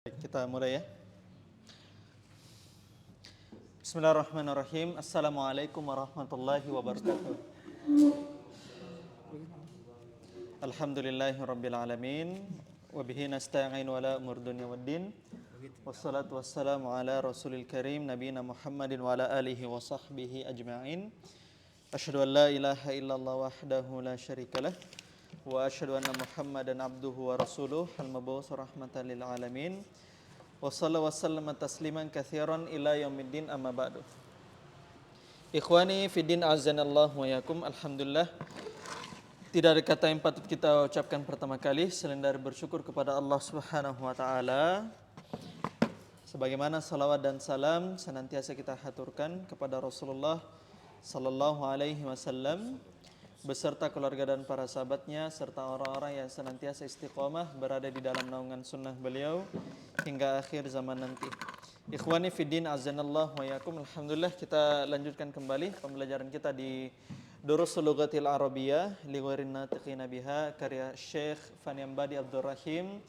Baik, kita mulai ya. Bismillahirrahmanirrahim. Assalamualaikum warahmatullahi wabarakatuh. Alhamdulillahirabbil alamin wa bihi nasta'in wala umur dunya waddin. Wassalatu wassalamu ala rasulil karim nabiyina Muhammadin wa ala alihi wa sahbihi ajma'in. Asyhadu an la ilaha illallah wahdahu la syarikalah wa asyhadu anna Muhammadan abduhu wa rasuluh al-mab'uts rahmatan lil alamin. Wassallallahu wasallam tasliman katsiran ila yaumiddin amma ba'du. Ikhwani fiddin azanallahu wa yakum. Alhamdulillah, tidak ada kata yang patut kita ucapkan pertama kali selain dari bersyukur kepada Allah Subhanahu wa taala. Sebagaimana salawat dan salam senantiasa kita haturkan kepada Rasulullah sallallahu alaihi wasallam beserta keluarga dan para sahabatnya serta orang-orang yang senantiasa istiqomah berada di dalam naungan sunnah beliau hingga akhir zaman nanti. Ikhwani fiddin azanallahu wa yakum. Alhamdulillah, kita lanjutkan kembali pembelajaran kita di Durusul Lughatil Arabiyyah li ghairin natiqina biha karya Syekh Faniambadi Abdul Rahim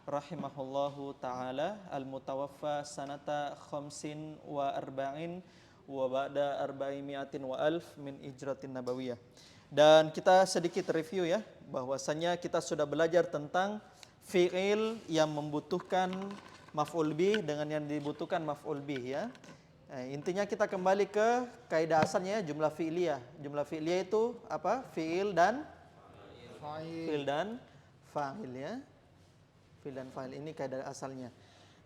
rahimahullahu taala al-mutawaffa sanata khamsin wa arba'in wa ba'da arba'imiatin wa alf min hijratin nabawiyah. Dan kita sedikit review ya, bahwasanya kita sudah belajar tentang fi'il yang membutuhkan maf'ul bih dengan yang dibutuhkan maf'ul bih ya. Intinya kita kembali ke kaidah asalnya jumlah fi'liyah. Jumlah fi'liyah itu apa? Fi'il dan fa'il dan fa'il ya. Fi'il dan fa'il ini kaidah asalnya.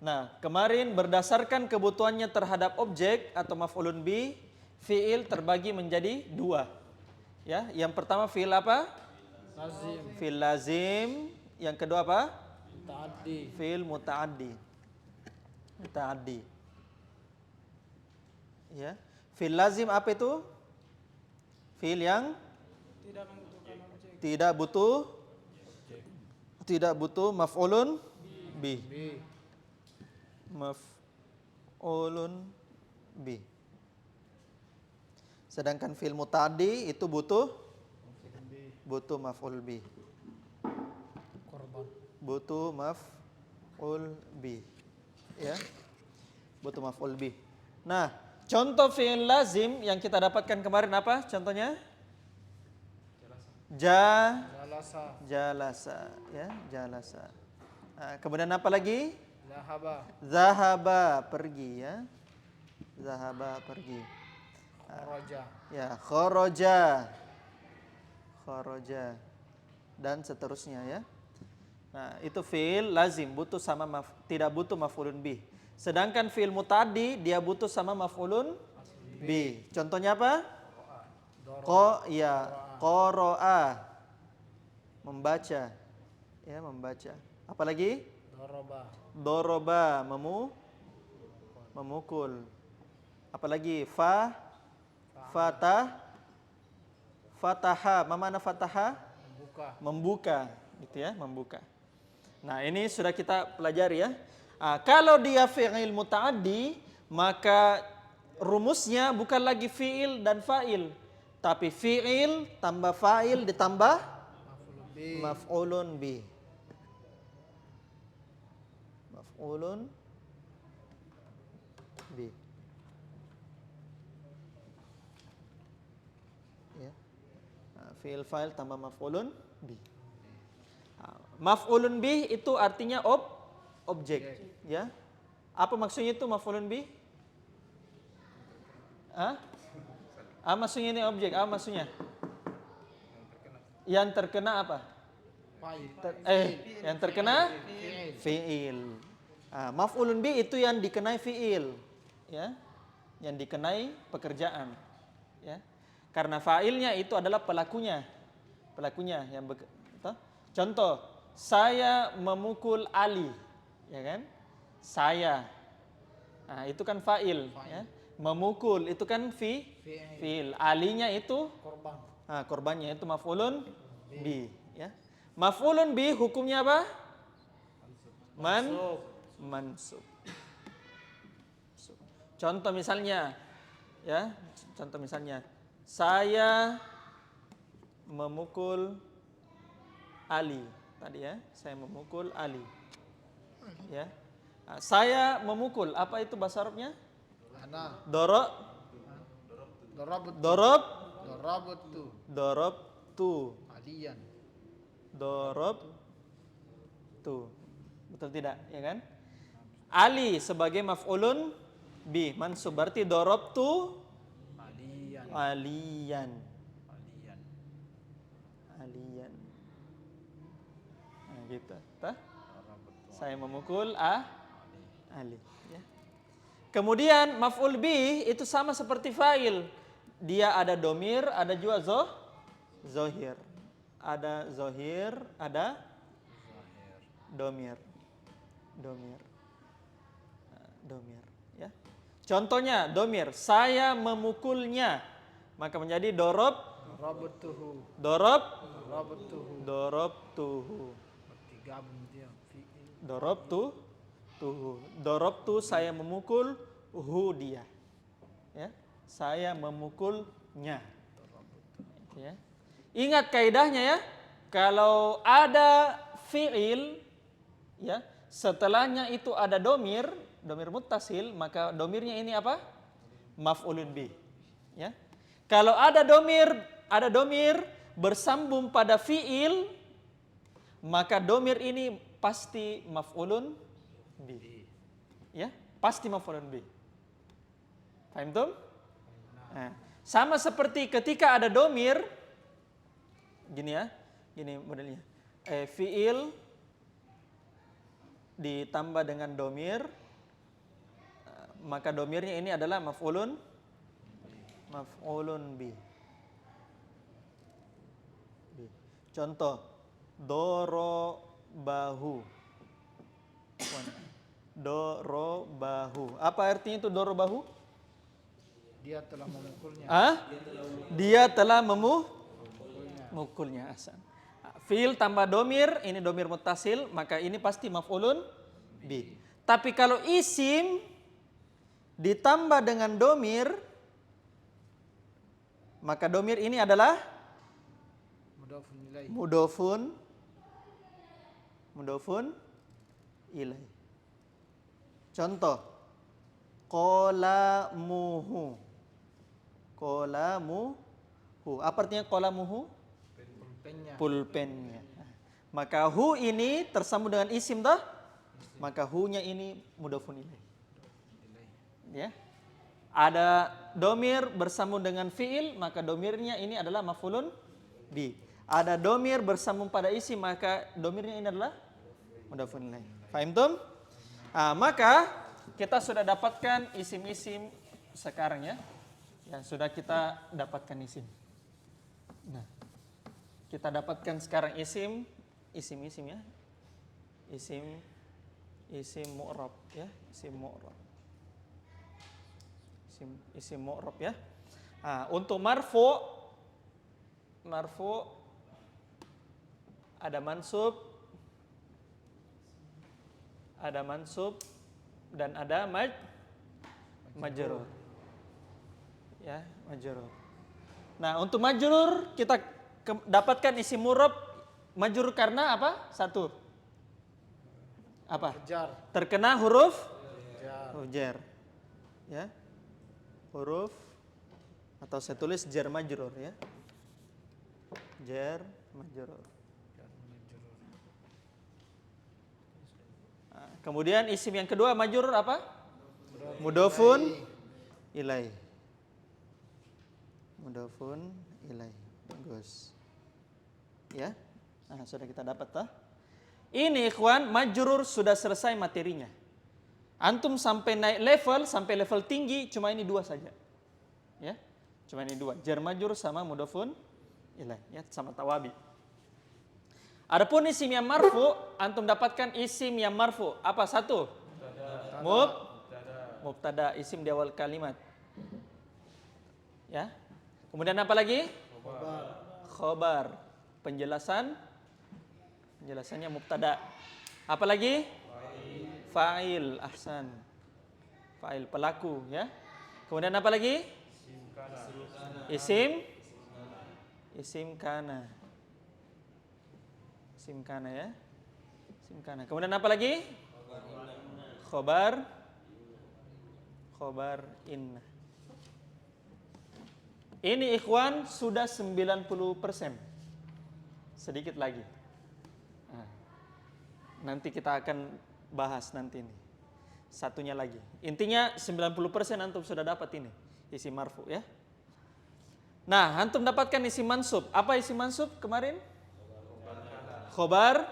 Nah, kemarin berdasarkan kebutuhannya terhadap objek atau maf'ulun bih, fi'il terbagi menjadi dua. Ya, yang pertama fi'il apa? Lazim. Fi'il lazim. Yang kedua apa? Muta'addi. Fi'il muta'addi. Muta'addi. Ya. Fi'il lazim apa itu? Fi'il yang Tidak membutuhkan objek. tidak butuh maf'ulun bih. B. Maf'ulun bih. Sedangkan fi'il muta'addi itu butuh maf'ul bih. Korban. Butuh maf'ul bih. Ya. Butuh maf'ul bih. Nah, contoh fi'il lazim yang kita dapatkan kemarin apa? Contohnya? Jalasa. Jalasa, ya, jalasa. Nah, kemudian apa lagi? Zahaba. Zahaba, pergi ya. Zahaba, pergi. Kharaja. Ya, kharaja. Kharaja. Dan seterusnya ya. Nah, itu fi'il lazim butuh sama tidak butuh maf'ulun bih. Sedangkan fi'il muta'addi dia butuh sama maf'ulun bih. Contohnya apa? Qara'a. Membaca. Ya, membaca. Apalagi? Doroba, memukul. Apalagi? Fataha. Mana fataha? Membuka, gitu ya, membuka. Nah, ini sudah kita pelajari ya. Kalau dia fi'il muta'addi, maka rumusnya bukan lagi fi'il dan fa'il, tapi fi'il tambah fa'il ditambah maf'ulun bih. Maf'ulun bih. Ya. Fi'il fa'il tambah maf'ulun bih. Maf'ulun bih itu artinya objek, ya. Apa maksudnya itu maf'ulun bih? Maksudnya ini objek. Apa maksudnya? Yang terkena apa? Yang terkena fi'il. Maf'ulun bih itu yang dikenai fi'il, ya. Yang dikenai pekerjaan, ya. Karena fa'ilnya itu adalah pelakunya yang contoh, saya memukul Ali, ya kan? Saya. Nah, itu kan fa'il, ya. Memukul itu kan fi'il. Alinya itu Korban. korbannya itu maf'ulun bi, ya. Maf'ulun bi hukumnya apa? Mansub. Contoh misalnya, ya. Saya memukul Ali. Tadi ya, saya memukul Ali. Ya. Saya memukul. Apa itu bahasa Arabnya? Ana. Doro, Darabtu. dorob, Darabtu. dorobtu, Aliyan. dorobtu. Betul tidak? Ya kan? Ali sebagai maf'ulun bi mansub, berarti dorobtu Aliyan. aliyan. Aliyan. Aliyan. Nah, gitu. Tah? Darabtu. Saya memukul Ali. Ya. Kemudian maf'ul bih itu sama seperti fa'il. Dia ada domir, ada juga zohir. Ada zohir, ada domir. Domir. Nah, domir. Ya. Contohnya domir, saya memukulnya. Maka menjadi dorob, Darabtuhu. dorob, Darabtuhu. dorobtuhu. Berarti gabung dia. Fi'il. Dorobtu saya memukul dia. Ya, saya memukulnya. Ya. Ingat kaidahnya ya. Kalau ada fi'il ya, setelahnya itu ada domir muttasil, maka domirnya ini apa? Maf'ulun bih. Ya. Kalau ada domir bersambung pada fi'il, maka domir ini pasti maf'ulun bih. Ya, pasti maf'ulun bih. Paham tuh? Nah, sama seperti ketika ada domir, gini ya, gini modelnya. Fi'il ditambah dengan domir, maka domirnya ini adalah maf'ulun bih. Contoh, dorobahu. Dorobahu. Apa artinya itu dorobahu? Dia telah memukulnya. Dia telah memukulnya. Asan. Fi'il tambah domir, ini domir muttasil, maka ini pasti maf'ulun bih. Tapi kalau isim ditambah dengan domir, maka domir ini adalah Mudhafun ilaih. mudhafun ilaih. Contoh, qalamuhu. Apa artinya qalamuhu? Pulpennya. Pulpennya. Maka hu ini tersambung dengan isim dah, maka hu-nya ini mudhafun ilaih. Ya. Ada domir bersambung dengan fiil, maka domirnya ini adalah maf'ulun bi. Ada domir bersambung pada isim, maka domirnya ini adalah mudhafun ilaih. Fahim tum? Maka kita sudah dapatkan isim-isim sekarang ya. Ya, sudah kita dapatkan isim. Nah, kita dapatkan sekarang isim ya. Isim mu'rab ya, isim mu'rab. Isim mu'rab ya. Untuk marfu ada mansub dan ada majrur. Ya, majrur. Nah, untuk majrur kita dapatkan isim mu'rab majrur karena apa? Satu. Apa? Jar. Terkena huruf Jar. jar. Ya. Huruf atau saya tulis jar majrur ya. Jar majrur. Kemudian isim yang kedua majrur apa? Mudhafun ilaih. Mudhafun ilaih. Bagus. Ya. Nah, sudah kita dapat toh. Ini ikhwan, majrur sudah selesai materinya. Antum sampai naik level, sampai level tinggi cuma ini dua saja. Ya. Cuma ini dua, jar majrur sama mudhafun ilaih, ya, sama tawabi. Adapun isim yang marfu, antum dapatkan isim yang marfu. Apa? Satu. Mubtada, isim di awal kalimat. Ya. Kemudian apa lagi? Khobar. Penjelasannya mubtada. Apa lagi? Fa'il. Ahsan. Fa'il, pelaku ya. Kemudian apa lagi? Isim kana. Isim kana ya. Isim kana. Kemudian apa lagi? khobar inna. Ini ikhwan sudah 90%. Sedikit lagi. Nah, nanti kita akan bahas nanti ini. Satunya lagi. Intinya 90% antum sudah dapat ini. Isi marfu ya. Nah, antum dapatkan isi mansub. Apa isi mansub kemarin? Khobar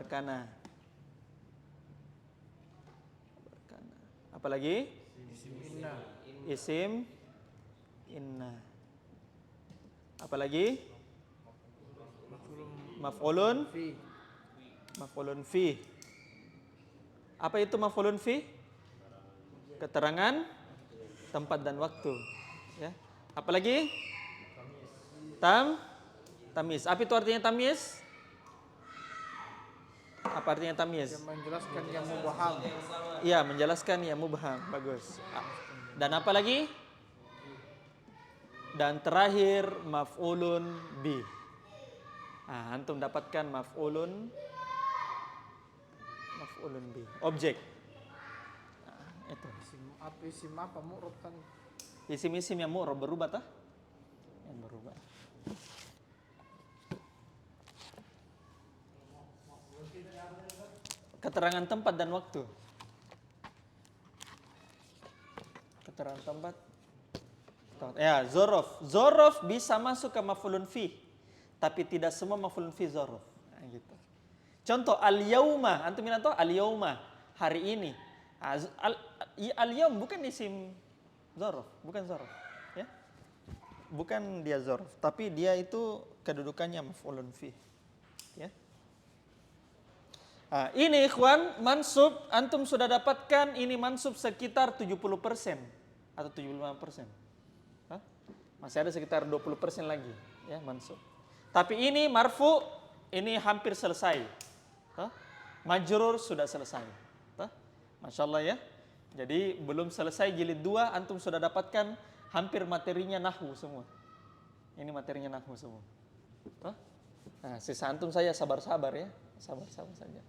kana. Apalagi? Isim inna. Apalagi? Maf'ulun fi. Apa itu maf'ulun fi? Keterangan tempat dan waktu. Ya. Apalagi? Tamyiz. Apa itu artinya tamyiz? Apa artinya tamyiz? Yang menjelaskan yang mubham. Iya, menjelaskan yang mubham. Bagus. Dan apa lagi? Dan terakhir maf'ulun bi. Nah, antum dapatkan maf'ulun bi. Objek. Nah, itu. Isim apa mu'rab kan? Isim-isim yang mu'rab berubah tah? Yang berubah. Keterangan tempat dan waktu. Keterangan tempat. Ya, zorof. Zorof bisa masuk ke maf'ulun fi, tapi tidak semua maf'ulun fi zorof. Nah, gitu. Contoh al-yauma, antum bilang tuh al-yauma, hari ini. Al-yaum bukan isim zorof, bukan zorof, ya. Bukan dia zorof, tapi dia itu kedudukannya maf'ulun fi. Ya. Nah, ini ikhwan, mansub, antum sudah dapatkan ini mansub sekitar 70% atau 75%. Hah? Masih ada sekitar 20% lagi, ya, mansub. Tapi ini marfu, ini hampir selesai. Hah? Majrur sudah selesai. Hah? Masya Allah ya. Jadi belum selesai jilid 2, antum sudah dapatkan hampir materinya nahwu semua. Ini materinya nahwu semua. Hah? Nah, sisa antum saya sabar-sabar ya. Sabar-sabar saja.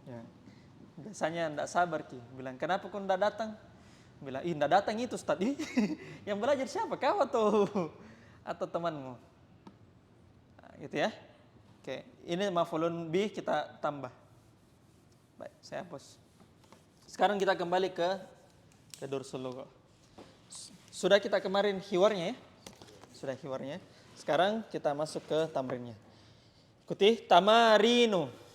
Ya. Biasanya enggak sabar Ki. Bilang, kenapa kau enggak datang? Bilang, enggak datang itu Ustaz. Yang belajar siapa? Kau atau temanmu? Nah, gitu ya. Oke, ini maf'ulun bih kita tambah. Baik, saya hapus. Sekarang kita kembali ke Dursul Lugha. Sudah kita kemarin hiwarnya ya. Sudah hiwarnya. Sekarang kita masuk ke tamrinnya. Ikuti tamarinu.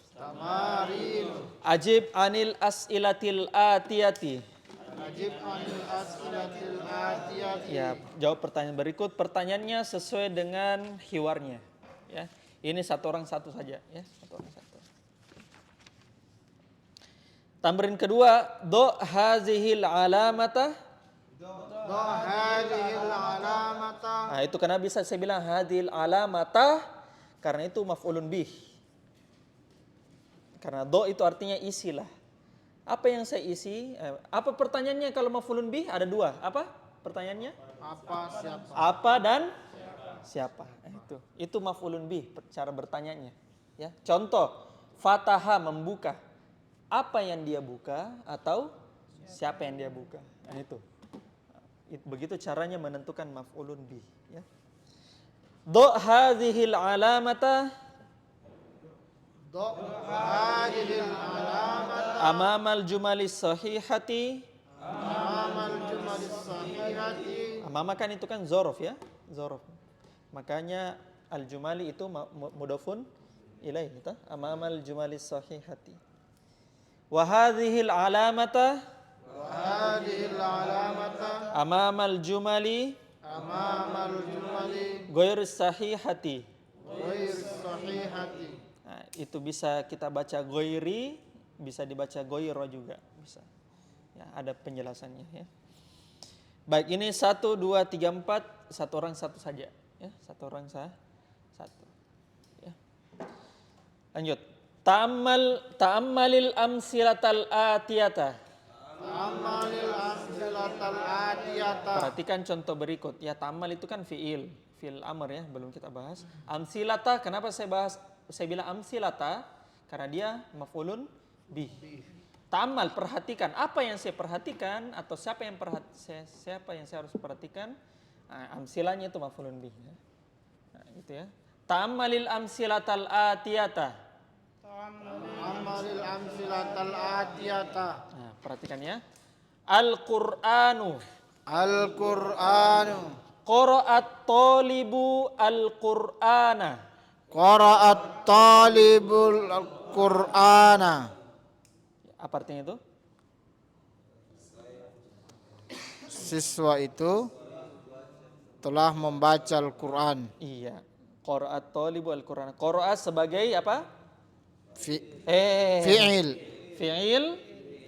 Ajib anil as'ilatil atiyati. Ya, jawab pertanyaan berikut. Pertanyaannya sesuai dengan hiwarnya. Ya, ini satu orang satu saja. Ya, satu orang satu. Tamrin kedua, do hazihil alamata. Nah, itu karena bisa saya bilang hadhil alamata karena itu maf'ulun bih. Karena do itu artinya isilah. Apa yang saya isi? Apa pertanyaannya kalau maf'ulun bih? Ada dua. Apa pertanyaannya? Apa, siapa? Apa dan siapa? Itu maf'ulun bih cara bertanyanya. Ya. Contoh, fataha membuka. Apa yang dia buka atau siapa yang dia buka? Nah, itu. Begitu caranya menentukan maf'ulun bih. Ya. Do hadhil alamata. Amamal jumalis sahihati. Amama kan itu kan zorof ya, zorof. Makanya al jumali itu mudhafun ilaih. Amamal jumalis sahihati. Wa hadhil alamata. Amamal jumali. Ghair sahihati. Nah, itu bisa kita baca ghairi, bisa dibaca ghaira juga bisa. Ya, ada penjelasannya ya. Baik, ini 1 2 3 4, satu orang satu saja ya, satu orang satu. Ya. Lanjut. Ta'ammalil amsilatal atiyata. Perhatikan contoh berikut. Ya, ta'ammal itu kan fi'il amr ya, belum kita bahas. Amsilata, kenapa saya bilang amsilata? Karena dia maf'ulun bih. Ta'ammal, perhatikan. Apa yang saya perhatikan atau siapa yang saya harus perhatikan? Amsilahnya itu maf'ulun bih. Ya. Nah, gitu ya. Ta'ammalil amsilatal atiyata. Amalil amsilatal atiyata. Nah, perhatikan ya. Al-Qur'anu. Al-Qur'anu. Qara'at talibu al-Qur'ana. Qara'at talibul Qur'ana. Apa artinya itu? Siswa itu telah membaca Al-Quran. Iya. Qara'at talibu al-Qur'ana. Qara'a sebagai apa? Fi'il. Fi'il.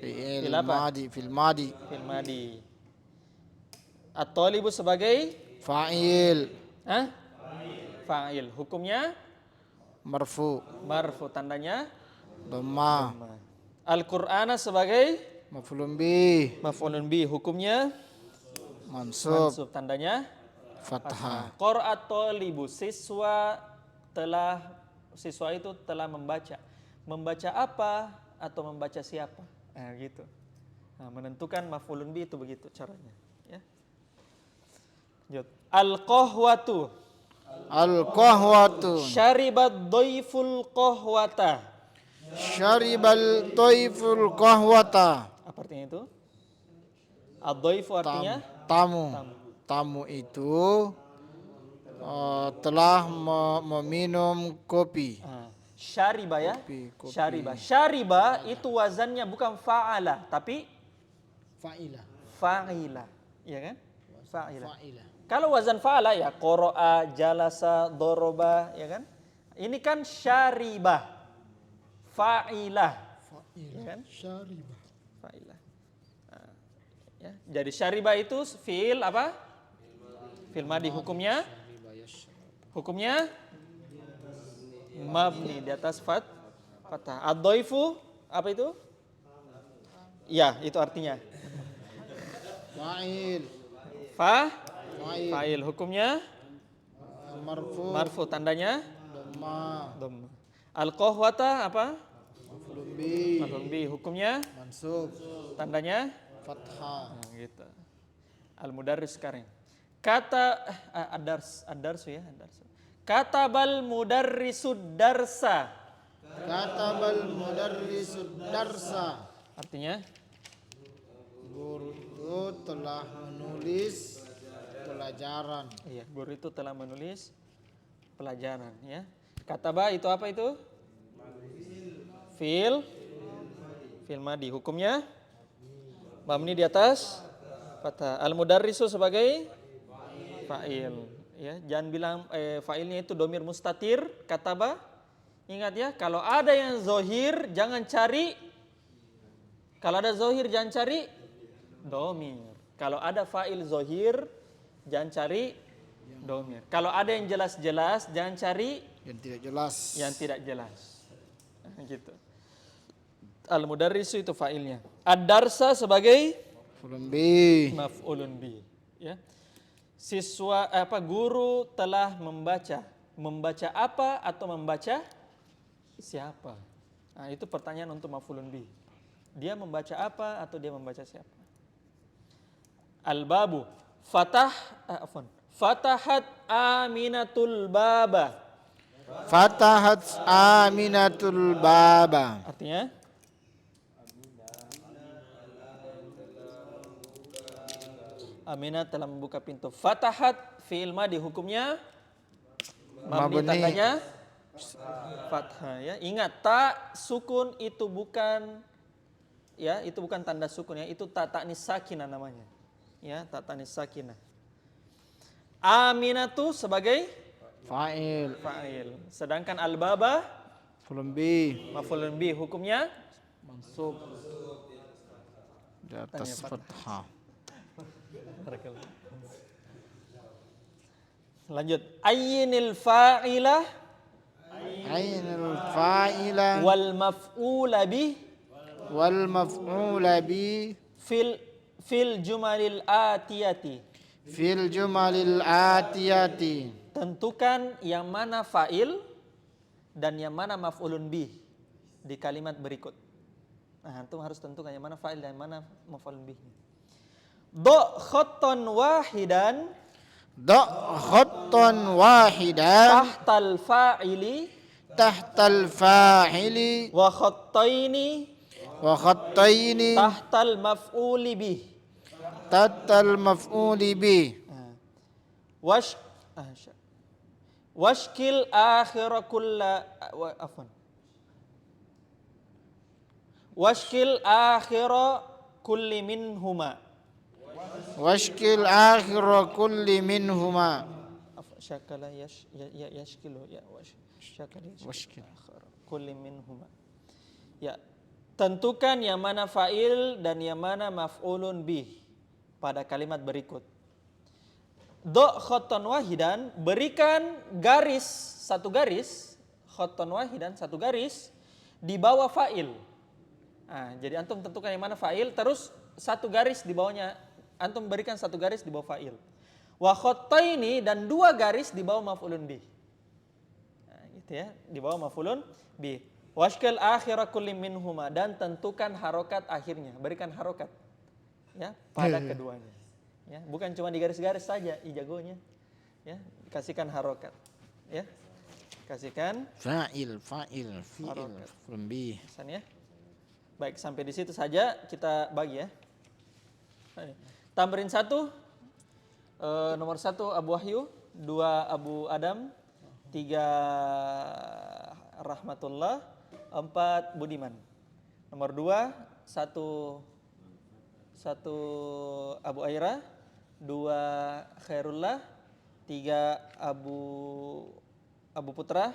Fi'il Fil apa? madi. Fil madi. Fil madi. At-talibu sebagai Fa'il. Fa'il. Hukumnya Marfu. marfu, tandanya Dhamma. Al-Qur'ana sebagai Maf'ulun bih. maf'ulun bi, hukumnya Mansub. mansub, tandanya Fathah. Qara'at talibu, siswa itu telah membaca. Membaca apa atau membaca siapa? Nah, gitu. Nah, menentukan maf'ulun bi itu begitu caranya, ya. Lanjut. Al-qahwatu. Al-qahwatu. Syaribat dhaiful qahwata. Syaribal toiful qahwata. Apa artinya itu? Ad-dhaifu artinya Tamu. Tamu itu telah meminum kopi. Syariba ya. Kopi. Syariba. Syariba itu wazannya bukan fa'ala tapi Fa'ilah. fa'ila. Iya kan? Fa'ila. Fa'ilah. Kalau wazan fa'ala ya qara'a, jalasa, doroba, ya kan? Ini kan syariba. Fa'ilah. Ya kan? Syaribah. Fa'ilah. Nah, ya. Jadi syariba itu fi'il apa? Fi'il madi, hukumnya mabni di atas fathah. Ad-dhaifu apa itu? Ya, itu artinya Fa'il. fa'il, hukumnya Marfu. marfu, tandanya Dhamma. dhamma. Al-qahwata apa? Maf'ulun bih. Maf'ul bi, hukumnya Mansub. tandanya Fathah. nah, gitu. Al-mudarris sekarang. Kata ad-darsu ya, ad-darsu. Katabal mudarrisud darsa. Katabal mudarrisud darsa. Artinya Guru itu telah menulis pelajaran. iya, guru itu telah menulis pelajaran ya. Kataba itu apa itu? Fi'il madi, hukumnya mabni di atas fathah. Al-mudarrisu sebagai fa'il ya. Jangan bilang fa'ilnya itu domir mustatir, kataba. Ingat ya, kalau ada yang zohir jangan cari. Kalau ada zohir jangan cari domir. Kalau ada fa'il zohir jangan cari domir. Kalau ada yang jelas-jelas jangan cari Yang tidak jelas. yang tidak jelas. Nah, gitu. Al-mudarrisu itu fa'ilnya. Ad-darsa sebagai Maf'ulun bih. maf'ulun bi, ya. Guru telah membaca. Membaca apa atau membaca siapa? Nah, itu pertanyaan untuk maf'ulun bi. Dia membaca apa atau dia membaca siapa? Al-babu. Fatahat Aminatul baba. Fatahat Aminatul baba. Artinya Aminah telah membuka pintu. Fatahat fi'il madi, hukumnya mabni, Mabni. tandanya fathah ya. Ingat, ta sukun itu bukan ya, itu bukan tanda sukun ya, itu ta ta'nis sakinah namanya. Ya, ta ta'nis sakinah. Aminatu sebagai Fa'il. fa'il. Sedangkan al-baba Maf'ulun bih. maf'ulun bi, hukumnya Mansub. Di atas fathah. Lanjut. Ayyinil fa'ilah Ainul fa'ila wal maf'ula bih wal maf'ula bi fil jumalil atiyati. fil jumalil atiyati. Tentukan yang mana fa'il dan yang mana maf'ulun bih di kalimat berikut. Nah, antum harus tentukan yang mana fa'il dan yang mana maf'ulun bih. Do khattan wahidan Da khattan wahidan tahtal fa'ili tahtal fa'ili wa khattaini wa khattaini tahtal maf'uli bih. tahtal maf'uli bih. Wash washkil akhira kulla afwan. Washkil akhira kulli minhuma. Washkil akhira kulli minhuma. Syakala yashkilu ya syakala Washkil kulli minhuma. Ya, tentukan yang mana fa'il dan yang mana maf'ulun bih pada kalimat berikut. Do khattan wahidan, berikan garis, satu garis, khattan wahidan, satu garis di bawah fa'il. Nah, jadi antum tentukan yang mana fa'il, terus satu garis di bawahnya, antum berikan satu garis di bawah fa'il. Wa khattaini, dan dua garis di bawah maf'ulun bih. Nah, gitu ya, di bawah maf'ulun bih. Washkil akhira kulli minhuma, dan tentukan harokat akhirnya, berikan harokat ya pada keduanya. Ya, bukan cuma di garis-garis saja ijagonya. Ya, kasihkan harokat. Ya. Kasihkan fa'il fi'il bih. ya. Baik, sampai di situ saja kita bagi ya. Tamrin 1, nomor 1 Abu Wahyu, 2 Abu Adam, 3 Rahmatullah, 4 Budiman. Nomor 2, 1 Abu Aira, 2 Khairullah, 3 Abu Putra,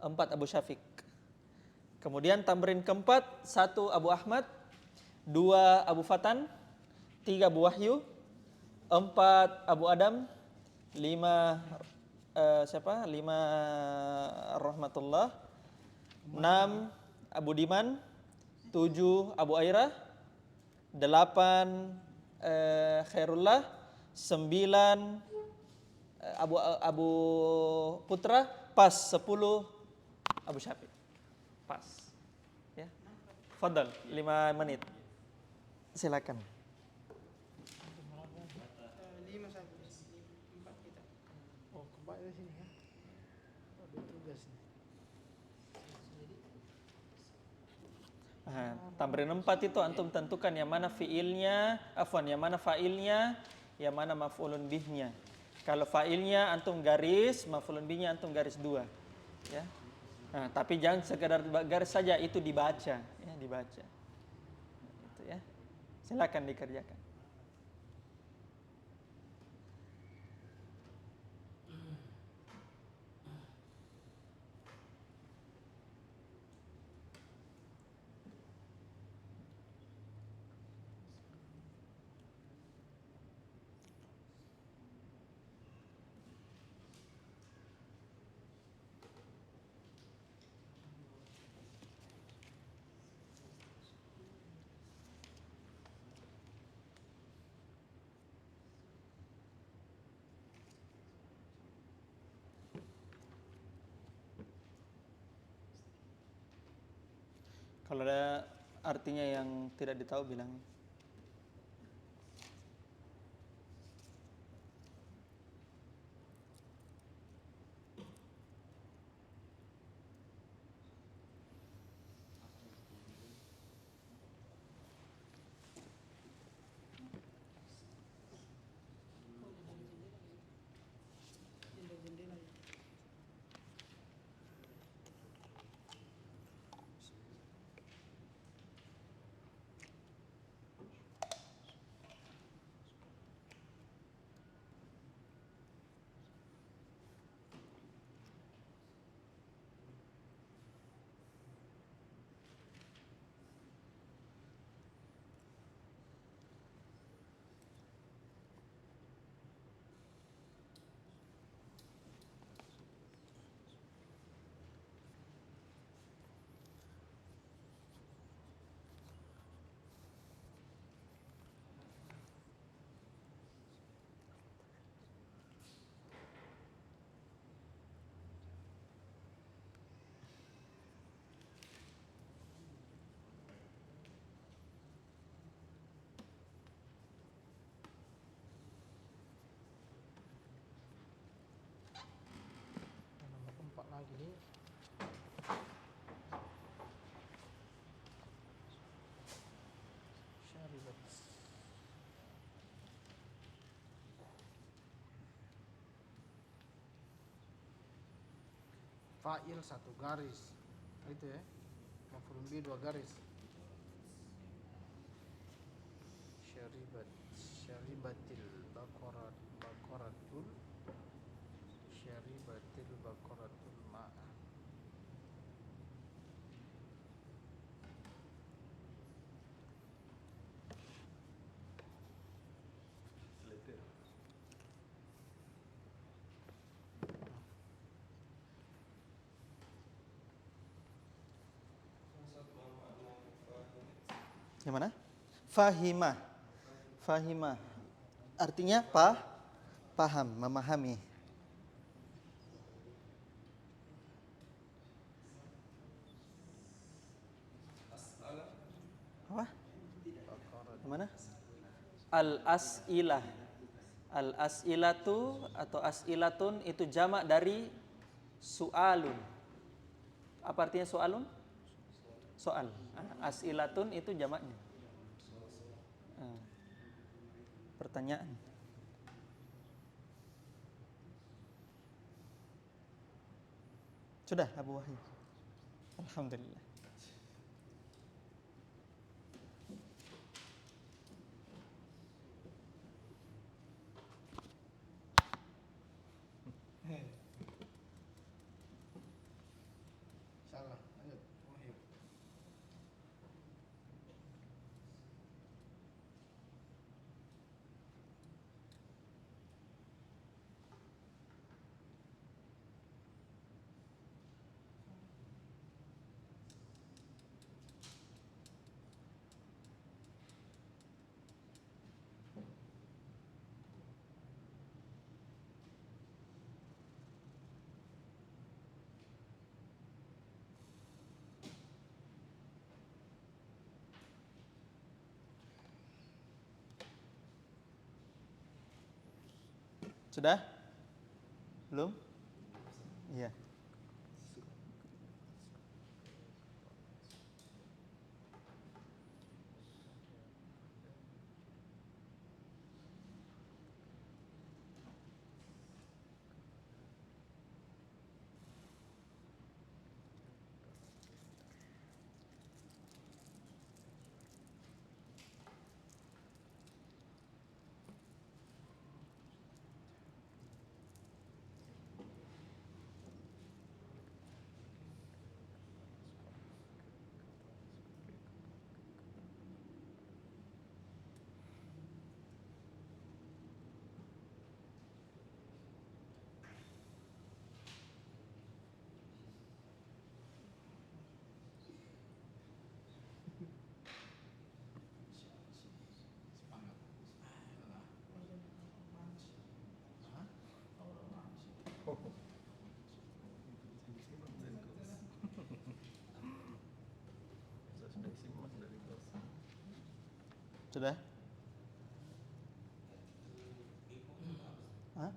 4 Abu Syafiq. Kemudian tamrin keempat, 1 Abu Ahmad, 2 Abu Fatan, 3 Abu Wahyu, 4 Abu Adam, 5 Rahmatullah, 6 Abu Diman, 7 Abu Aira, 8 Khairullah, 9 Abu Putra, pas 10 Abu Syafiq. Pas. Ya. Fadal, 5 menit. Silakan. 5 sampai 4 kita. Oh, kembali sini ya. Ada tugas nih. Tamrin 4 itu antum tentukan yang mana fiilnya, yang mana fa'ilnya, yang mana maf'ulun bihnya. Kalau fa'ilnya antum garis, maf'ulun bihnya antum garis 2. Ya. Nah, tapi jangan sekedar garis saja, itu dibaca, ya, dibaca. Itu ya. Silakan dikerjakan. Kalau ada artinya yang tidak ditahu bilang. fa'il 1 garis. Itu ya. Maf'ul bi 2 garis. Syaribatil baqaratul ma'a. Yang mana? Fahimah. Artinya paham, memahami. Apa? Yang mana? Al-as'ilah. Al-as'ilatu atau as'ilatun itu jamak dari su'alun. Apa artinya su'alun? Soal. As'ilatun itu jamaknya. Pertanyaan. Sudah Abu Wahyu. Alhamdulillah. Salah. Lanjut. Wahyu. Sudah? Belum? Iya. Sudah? Hah?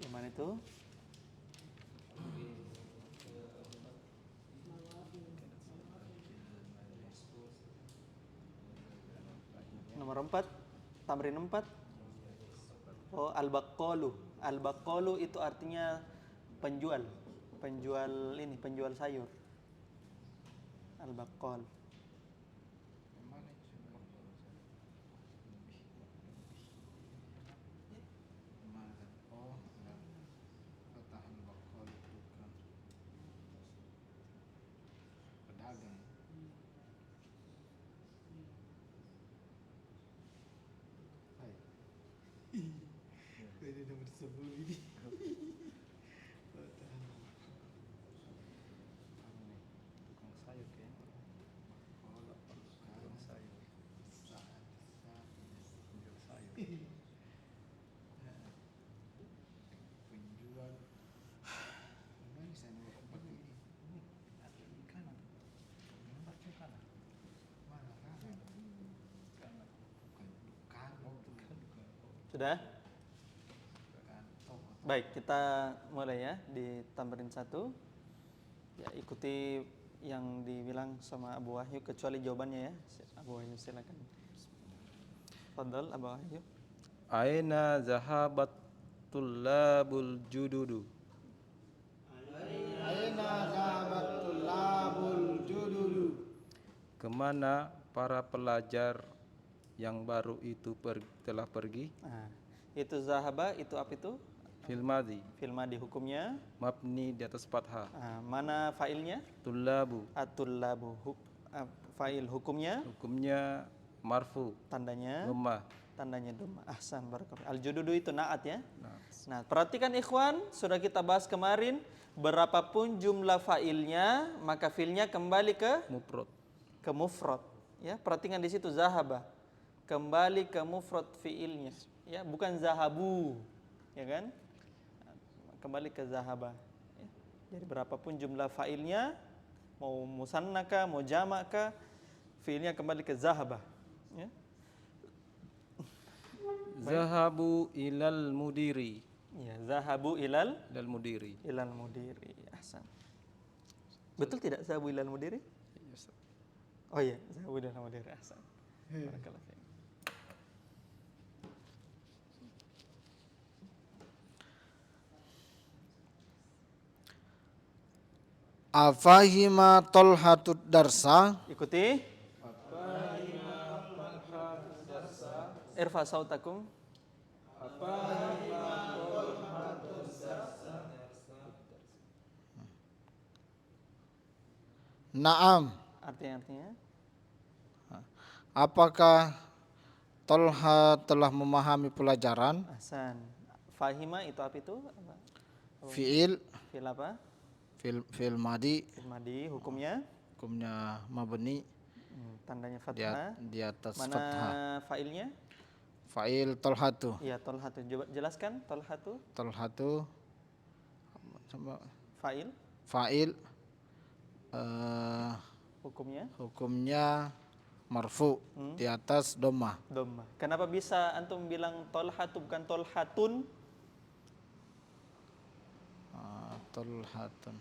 Yang mana itu? Nomor 4, tamrin 4. Oh, al-baqqalu. Al-baqqalu itu artinya penjual. Penjual sayur. Al-baqqal. Yang mana itu? Mana? Oh, enggak. Petahan bakal bukan pedagang. Hai. Ini nomor 10 ini. Petahan bakal. Tukang sayur kayaknya. Bakal tukang sayur. Penjual sayur. Penjual. Mana saya nomor 4 ini? Ini kanan. Nomor kanan. Mana kanan? Kanan. Bukan. Sudah? Kantong. Baik, kita mulai ya di tamrin 1. Ya, ikuti yang dibilang sama Abu Wahyu kecuali jawabannya ya. Abu Wahyu silakan. Fadhal Abu Wahyu. Aina zahabat tullabul jududu. Aina zahabat tullabul jududu. Kemana para pelajar yang baru itu telah pergi? Nah, itu zahaba, itu apa itu? Fil madhi, Fil madi hukumnya. mabni di atas fathah. Mana failnya? Tullabu, At-tullabu. Fail hukumnya. hukumnya marfu, Tandanya. dhammah. Tandanya dhammah. Ahsan, barakallahu. Al-jududu itu naat ya. Nah, Nah, perhatikan ikhwan, sudah kita bahas kemarin, berapapun jumlah failnya, maka fiilnya kembali ke mufrad. mufrad. Ya, perhatikan di situ zahaba. Kembali ke mufrad fiilnya, ya, bukan zahabu. Ya kan? Kembali ke zahaba. Ya. Jadi berapapun jumlah failnya, mau musanna kah, mau jamak kah, fiilnya kembali ke zahaba. Ya. Zahabu ilal mudiri. Ya, zahabu ilal Mudiri. mudiri. Ahsan. Betul tidak zahabu ilal mudiri? Oh iya, zahabu ilal mudiri. Ahsan. Barakallahu fiik. Afahima Tolhatud darsa. Ikuti. Irfa sautakum. Naam. Artinya. Apakah Tolha telah memahami pelajaran? Ahsan. Fahima itu apa itu? Apa? Fiil. Fiil apa? Fiil madi. Fiil madi. Hukumnya? Hukumnya mabni. Tandanya Di, fathah. di atas Mana fathah. failnya? Fa'il tolhatu. Iya, tolhatu. Jelaskan tolhatu. Tolhatu. Coba. Fa'il. Fa'il. Hukumnya? Hukumnya marfu. Di atas dhammah. Dhammah. Kenapa bisa antum bilang tolhatu bukan tolhatun? Tolhatun.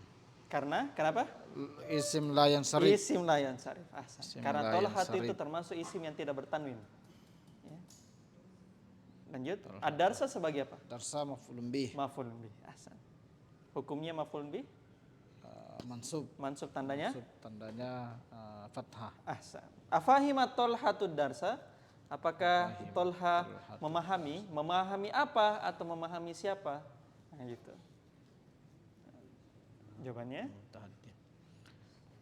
Karena? Kenapa? Isim la yansarif. Isim la yansarif. Ahsan. Isim Karena la tolhatu itu yansarif. termasuk isim yang tidak bertanwin. Ya. Lanjut. Ad-darsa sebagai apa? Darsa maf'ulun bih. Maf'ulun bih. Ahsan. Hukumnya maf'ulun bih? Mansub. Mansub tandanya? Mansub tandanya fathah. Ahsan. Afahima tolhatud darsa? Apakah Tolha memahami apa atau memahami siapa? Nah, gitu. Jawabannya?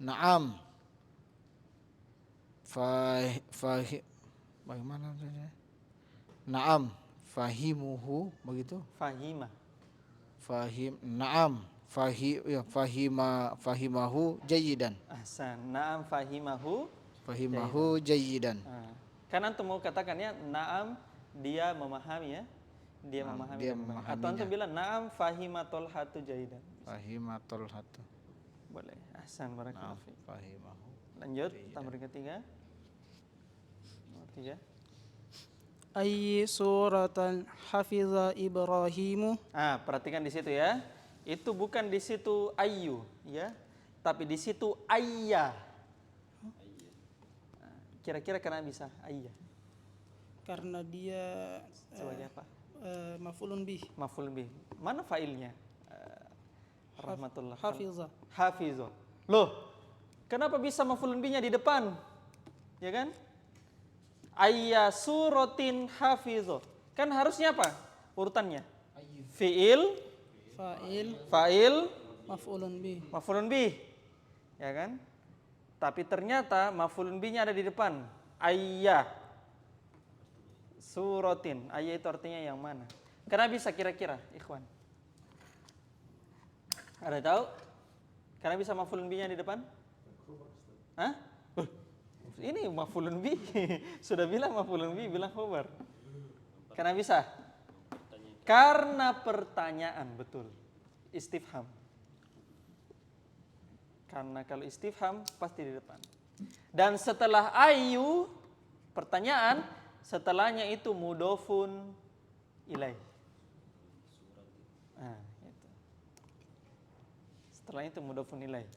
Naam. Bagaimana saja? Naam. Fahimuhu begitu? Fahima. Naam. Fahimahu jayidan. Ahsan. Naam fahimahu. Fahimahu jayidan. Kan antum mau katakan ya, naam dia memahami ya. Dia memahami. dia Atau antum bilang naam fahima tolhatu jaidan. Fahimatul hatu. Boleh. Ahsan, barakallahu fiik. Fahimahu. Lanjut, tamrin ketiga. Nomor 3. Ayyi suratan hafiza Ibrahimu. Perhatikan di situ ya. Itu bukan di situ ayyu ya, tapi di situ ayya. Kira-kira kenapa bisa ayya? Karena dia Sebagai apa? maf'ulun bih. Maf'ul bih. Mana failnya? Rahmatullah. Hafiza. Hafizo. Loh, kenapa bisa maf'ulun bihnya di depan? Ya kan? Ayya suratin hafizo. Kan harusnya apa? Urutannya. Fi'il, fa'il, Maf'ulun bih. maf'ulun bih. Ya kan? Tapi ternyata maf'ulun bihnya ada di depan. Ayya suratin. Ayya itu artinya yang mana? Kenapa bisa kira-kira, ikhwan? Ada tahu? Karena bisa maf'ulun bihnya di depan? Hah? Ini maf'ulun bih. Sudah bilang maf'ulun bih, bilang khobar. Karena bisa? Karena pertanyaan, betul. Istifham. Karena kalau istifham pasti di depan. Dan setelah ayu, pertanyaan, setelahnya itu mudofun ilaih. Itu. Setelah itu mudofun ilaih.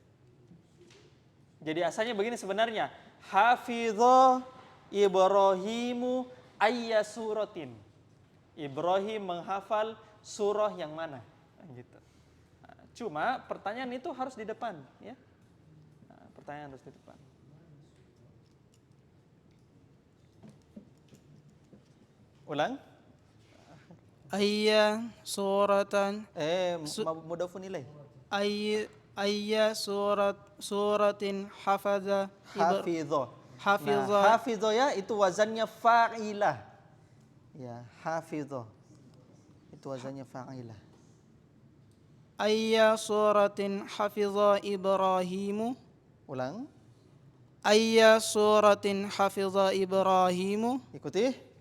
Jadi asalnya begini sebenarnya. Hafidho Ibrahimu ayya suratin. Ibrahim menghafal surah yang mana? Gitu. Nah, cuma pertanyaan itu harus di depan, ya. Nah, pertanyaan harus di depan. Ulang. Ayya suratan Mudhafun ilaih. ayya suratin Hafidho. hafidha Nah, hafidho ya itu wazannya fa'ilah. Ya, hafidho. Itu wazannya fa'ilah. ayya suratin hafidha Ibrahimu. Ulang. Ayya suratin hafidha Ibrahimu. Ikuti.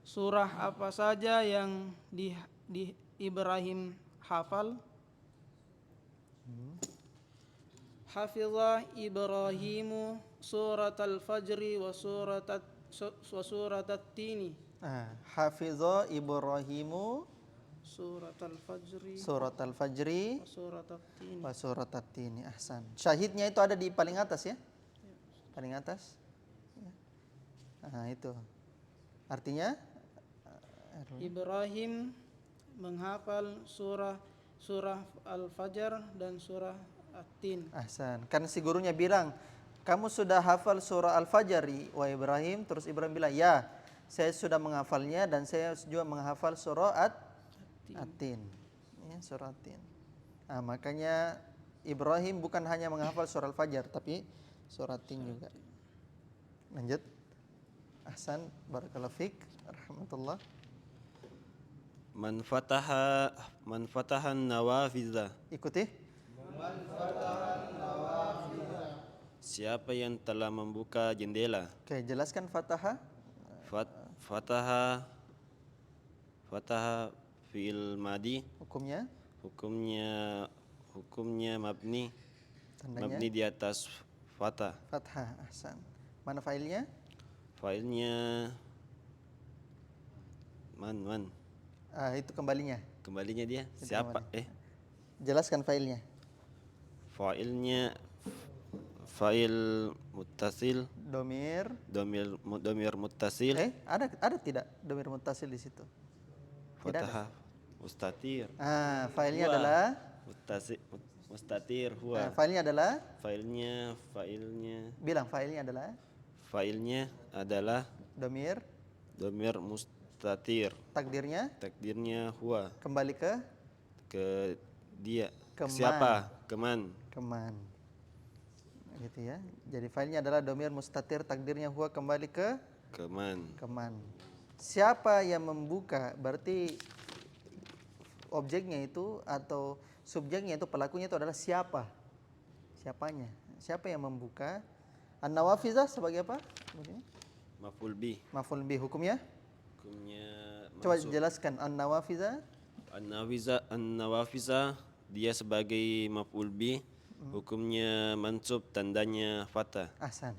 Surah apa saja yang di Ibrahim hafal? Hafidha Ibrahimu surat al-fajri wa surat at-tini. Hafidho Ibrahimu Surat al-fajri surat al-fajri wa surat at-tini. wa surat at-tini. Ahsan. Syahidnya itu ada di paling atas ya. Paling atas. Ya. Nah, itu. Artinya Ibrahim menghafal surah al-fajr dan surah at-tin. Ahsan. Kan si gurunya bilang, "Kamu sudah hafal surah Al-Fajr, wa Ibrahim?" Terus Ibrahim bilang, "Ya, saya sudah menghafalnya dan saya juga menghafal surah At-Tin." Ya, surah At-Tin. Nah, makanya Ibrahim bukan hanya menghafal surah Al-Fajr tapi surah At-Tin juga. Lanjut. Ahsan, barakallahu fiik, rahmatullah. Man fatahan nawafiza. Ikuti. Siapa yang telah membuka jendela? Oke, jelaskan fataha. Fataha fi'il madi, Hukumnya, hukumnya mabni tandanya di atas fatah. fathah. Ahsan. Mana failnya? Failnya man Itu kembalinya. kembalinya dia Itu siapa? Jelaskan failnya. Failnya fa'il muttasil, Domir. domir muttasil, Ada tidak domir muttasil di situ? Tidak ada. fatahah mustatir. Failnya Huwa. adalah Mustatir huwa. failnya adalah bilang failnya adalah domir mustatir. takdirnya Takdirnya huwa, kembali ke dia. Keman. Siapa? Keman. Gitu ya. Jadi failnya adalah domir mustatir, takdirnya huwa, kembali ke keman. Siapa yang membuka, berarti objeknya itu atau subjeknya itu, pelakunya itu adalah siapa? Siapanya? Siapa yang membuka? An-nawafizah sebagai apa? Maf'ul bih. Maf'ul bih. Hukumnya coba Maksud jelaskan an-nawafizah. An-nawafizah dia sebagai maf'ul bih, hukumnya mansub, tandanya fatah. Ahsan.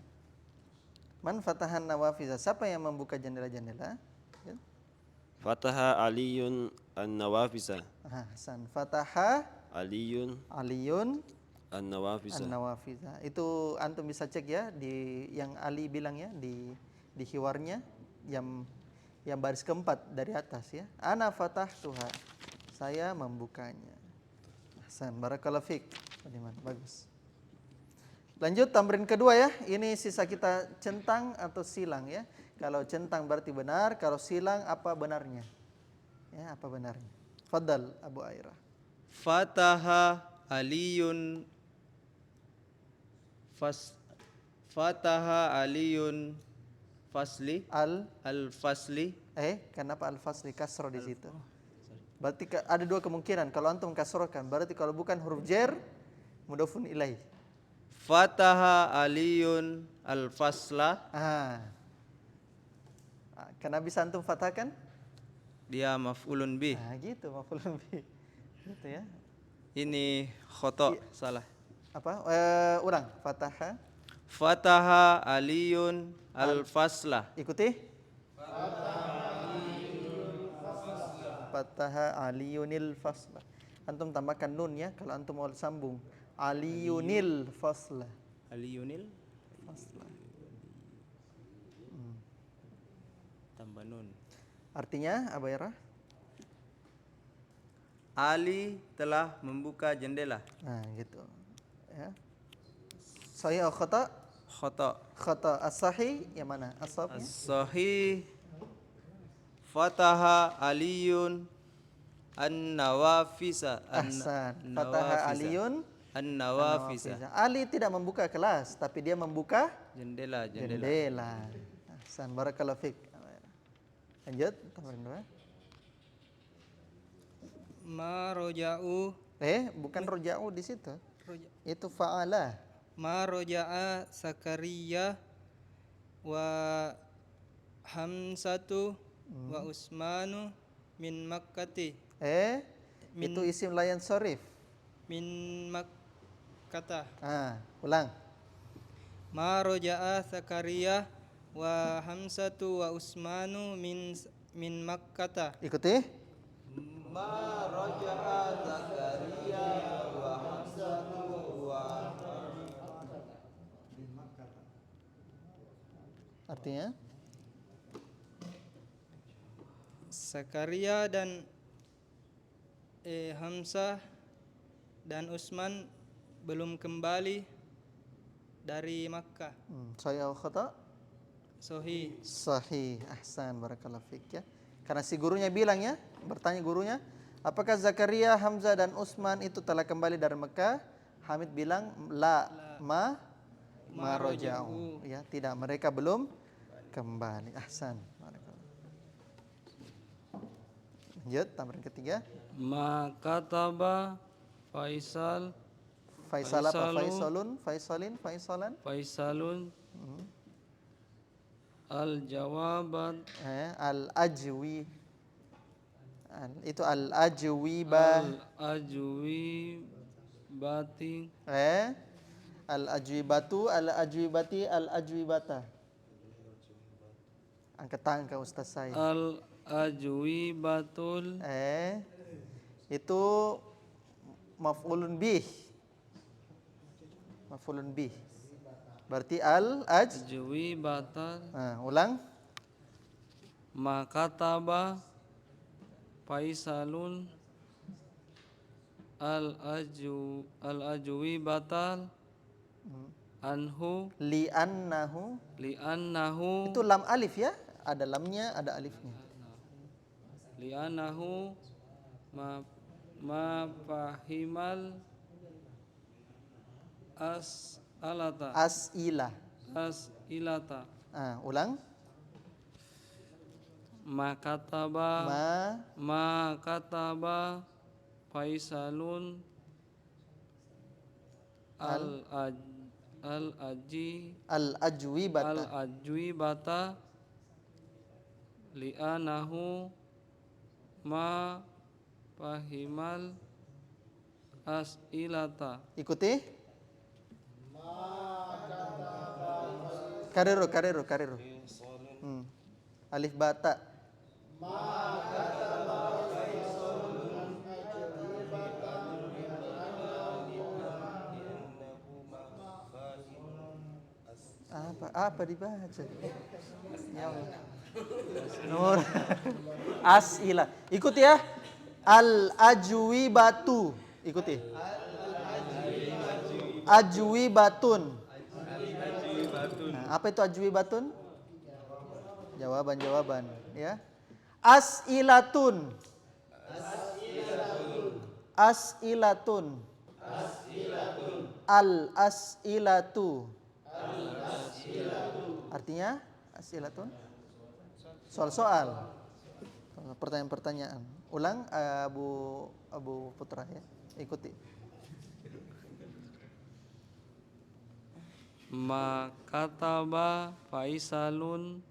Man fatahan nawafizah, siapa yang membuka jendela-jendela? Ya. Fataha aliyun an-nawafizah. Ahsan. Fataha Aliyun an-nawafizah. an-nawafizah. Itu antum bisa cek ya di yang Ali bilang ya di hiwarnya yang baris keempat dari atas ya. Ana fatahtuha. Saya membukanya. Ahsan, barakallahu fiik. Bagus. Lanjut tamrin kedua ya. Ini sisa kita centang atau silang ya. Kalau centang berarti benar, kalau silang apa benarnya? Ya, apa benarnya? Fadal Abu Airah. Fataha aliyun fasli al-fasli. Kenapa al-fasli kasroh di situ? Berarti ada dua kemungkinan. Kalau antum kasrohkan, berarti kalau bukan huruf jar, mudhofun ilaih. Fataha aliyun al-fasla. Kenapa bisa antum fathahkan? Dia maf'ulun bih. Gitu, maf'ulun bih. Gitu ya. Ini khoto, salah. Apa? Ulang. Fataha aliyun al-fasla. Ikuti. Fataha aliyunil fasla. Antum tambahkan nun ya kalau antum mau sambung. Aliyunil fasla. Aliyunil Fasla. tambah nun. Artinya apa ya? Ali telah membuka jendela. Nah, gitu. Ya. Sahih atau khata? Khata. Khata. As-sahih yang mana? As-sahih. As-sahih fataha aliyun an-nawafisa. Ahsan. Fataha aliyun An-nawafisa. Ali tidak membuka kelas, tapi dia membuka Jendela. jendela. Ahsan. Barakallahu fik. Lanjut. Tambahin dua. Ma roja'u Bukan roja'u di situ. roja- Itu fa'ala. Ma roja'a Zakaria wa Hamsatu wa Usmanu min Makkati Itu isim layan sorif. min Makkata. Ulang. Ma roja'a Zakaria wa Hamsatu wa Usmanu min Makkata. Ikuti. Artinya? Zakaria dan Hamzah dan Utsman belum kembali dari Makkah. Sahih atau khata? Sahih. Sahih. Ahsan. Barakallahu fik ya. Karena si gurunya bilang ya, bertanya gurunya, apakah Zakaria, Hamzah dan Utsman itu telah kembali dari Mekah? Hamid bilang la ma roja'u. Ya, tidak, mereka belum kembali. Ahsan. Barakallahu. Lanjut, tambahan ketiga. Ma kataba Faisal Faisal apa? Faisalun. Faisalan? Faisalun al-jawabat Al-ajwi. Itu al-ajwibah. al-ajwibati Al-ajwibatu, al-ajwibati, al-ajwibata. Angkat tangan ke Ustaz saya. al-ajwibatul Itu maf'ulun bih. Maf'ulun bih. Berarti ajwibata ulang. makataba Faisalun al-ajwibatal anhu Li'annahu. li'annahu Itu lam alif ya? Ada lamnya, ada alifnya. li'annahu ma fahimal As'ilah. as'ilata Ulang. ma kataba Faisalun Al-ajwibata. al-ajwibata li'anahu ma fahimal as'ilata. Ikuti. Kariru. Alif bata. Apa dibaca? Ya Allah. Nur. As'ilah. Ikuti ya. Al-ajwibatu. Ikuti. Ajwibatun. Apa itu ajwibatun? Jawaban ya. As'ilatun. Al-as'ilatu. Artinya as'ilatun soal-soal. Pertanyaan-pertanyaan. Ulang Abu Putra ya. Ikuti. Ma kataba Faisalun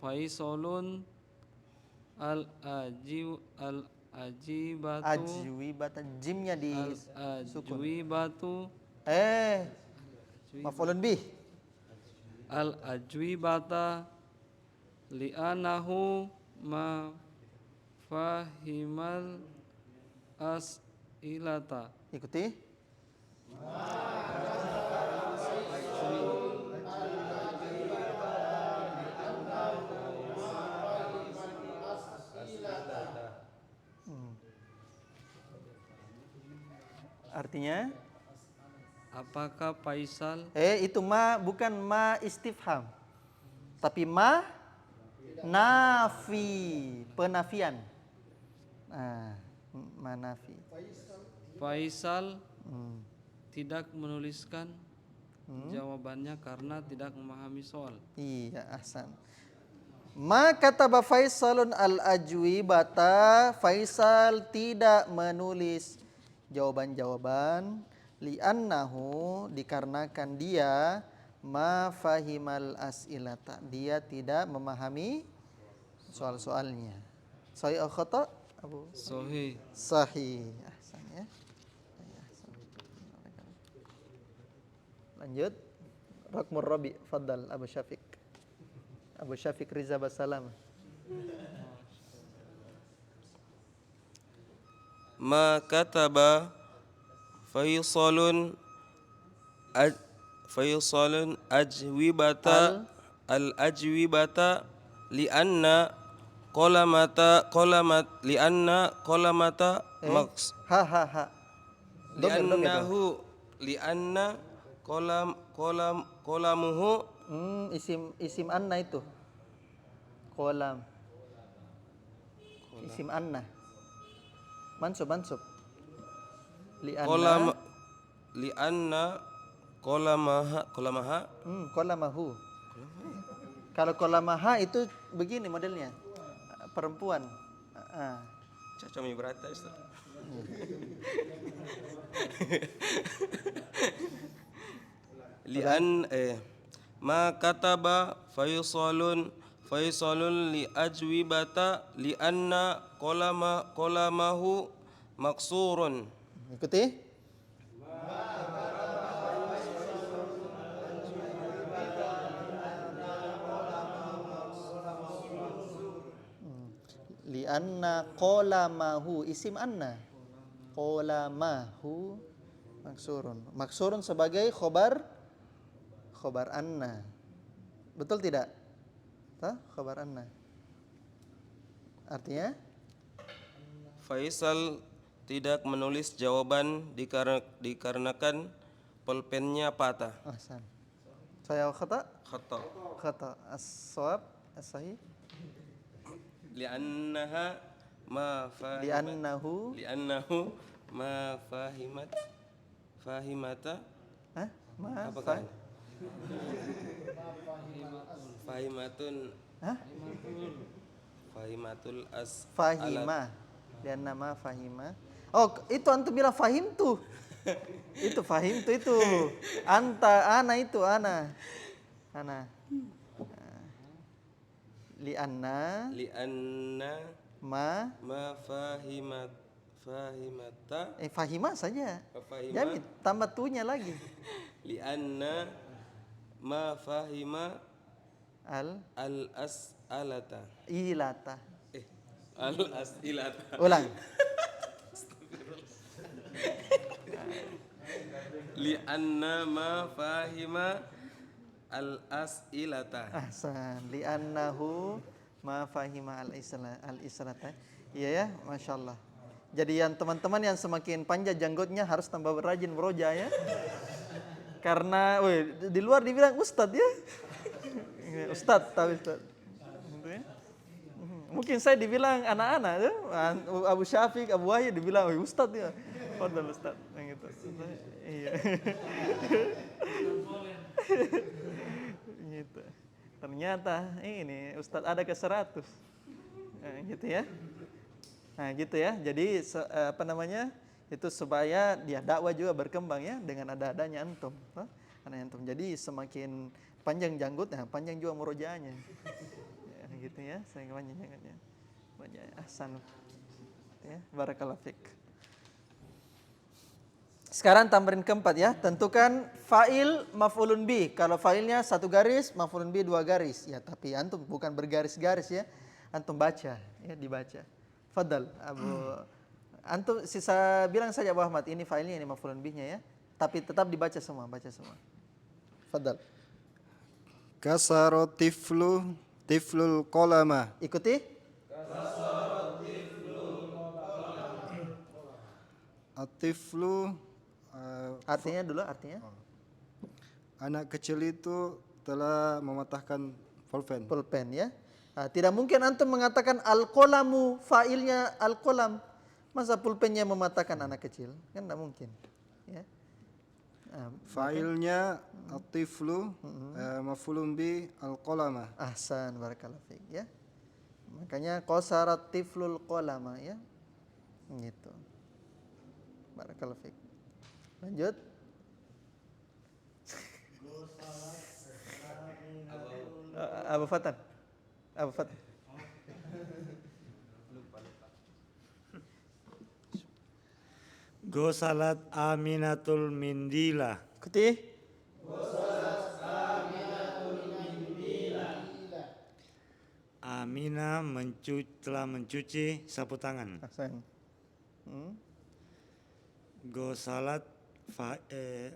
Faisalun al-ajibatu Ajwibata, jimnya di sukun. al-ajwibatu Maf'ulun bih. al-ajwibata li'anahu ma fahimal as'ilata. Ikuti. Artinya apakah Faisal itu ma bukan ma istifham. Tapi ma nafi, penafian. Nah, ma nafi. Faisal tidak menuliskan jawabannya karena tidak memahami soal. Iya, ahsan. Ma kataba Faisalun al-ajwibata, Faisal tidak menulis jawaban-jawaban li'annahu, dikarenakan dia ma fahimal as'ilata, dia tidak memahami soal-soalnya. Sahih atau khata? Abu Sahih. Sahih. Ahsan ya. Lanjut. Rakmur Rabi, faddal Abu Syafiq. Abu Syafiq Riza Basalam. Ma kataba Faisalun ajwibata al-ajwibata li'anna qalamata maqs Ha. li'annahu qalamuhu Isim anna itu. Kolam. Isim anna. Mansub. li'anna qalamaha Kolamahu. Kalau kolamaha itu begini modelnya. Perempuan. Cacami berata Ustaz. Ma kataba Faisalun li ajwibata li anna qalamahu maksurun. Ikuti. Lianna qalamahu, isim anna. Qalamahu maksurun sebagai khobar anna. Betul tidak? Khobar anna. Artinya Faisal tidak menulis jawaban dikarenakan pulpennya patah. ahsan. Saya khata? Khata. As-shawab, as-sahih. Li'annahu ma fahimata. Apa kan? Fahimatul Fahima. Dan nama fahima. Oh, itu antum bilang fahim tuh. Itu fahim tuh itu. Ana itu ana. Lianna ma fahimata. Fahima saja. Fahima. Jadi tambah tunya lagi. Lianna ma fahima Al as'alata. ilata. Al-as'ilata. Ulang. Li'anna ma fahima al-as'ilata. Ahsan. Li'annahu ma fahima al-islata. Iya ya, Masya Allah. Jadi yang teman-teman yang semakin panjang janggutnya harus tambah rajin beroja ya. Karena di luar dibilang ustadz ya. Ustadz, tapi ustadz. Mungkin saya dibilang anak-anak ya. Abu Syafiq, Abu Wahid dibilang ustadz ya. Fadal ustadz. Yang gitu. Iya. Gitu. Ternyata ini ustadz ada ke 100. Gitu ya. Nah gitu ya, jadi itu supaya dia dakwah juga berkembang ya dengan adanya antum. Jadi semakin panjang janggutnya, panjang juga murojaahnya. Ya, gitu ya, saya panjang janggutnya. Ahsan. Ya, barakallahu fik. Sekarang tambahin keempat ya, tentukan fa'il maf'ulun bi. Kalau fa'ilnya 1 garis, maf'ulun bi 2 garis. Ya, tapi antum bukan bergaris-garis ya. Antum baca, ya dibaca. Fadal, antum sisa bilang saja Abu Ahmad, ini fa'ilnya, ini maf'ulun bihnya ya. Tapi tetap dibaca semua, baca semua. Fadal. Kasaro tiflul qalama. Ikuti. Atiflu Artinya dulu, artinya. Anak kecil itu telah mematahkan pulpen. Pulpen ya. Tidak mungkin antum mengatakan al-qalamu, fa'ilnya al-qalam. Masa pulpennya mematahkan anak kecil? Kan tidak mungkin. Ya. Fa'ilnya at-tiflu maf'ulun bi al-qalama. Ahsan, barakallahu fiik ya. Makanya qasarat tiflul qalama ya. Gitu. Barakallahu fiik. Lanjut. Abu Fatan. Abu Fatan. Gosalat Aminatul Mindila. Ikuti. Amina telah mencuci sapu tangan. Ahsan. Gosalat fa'il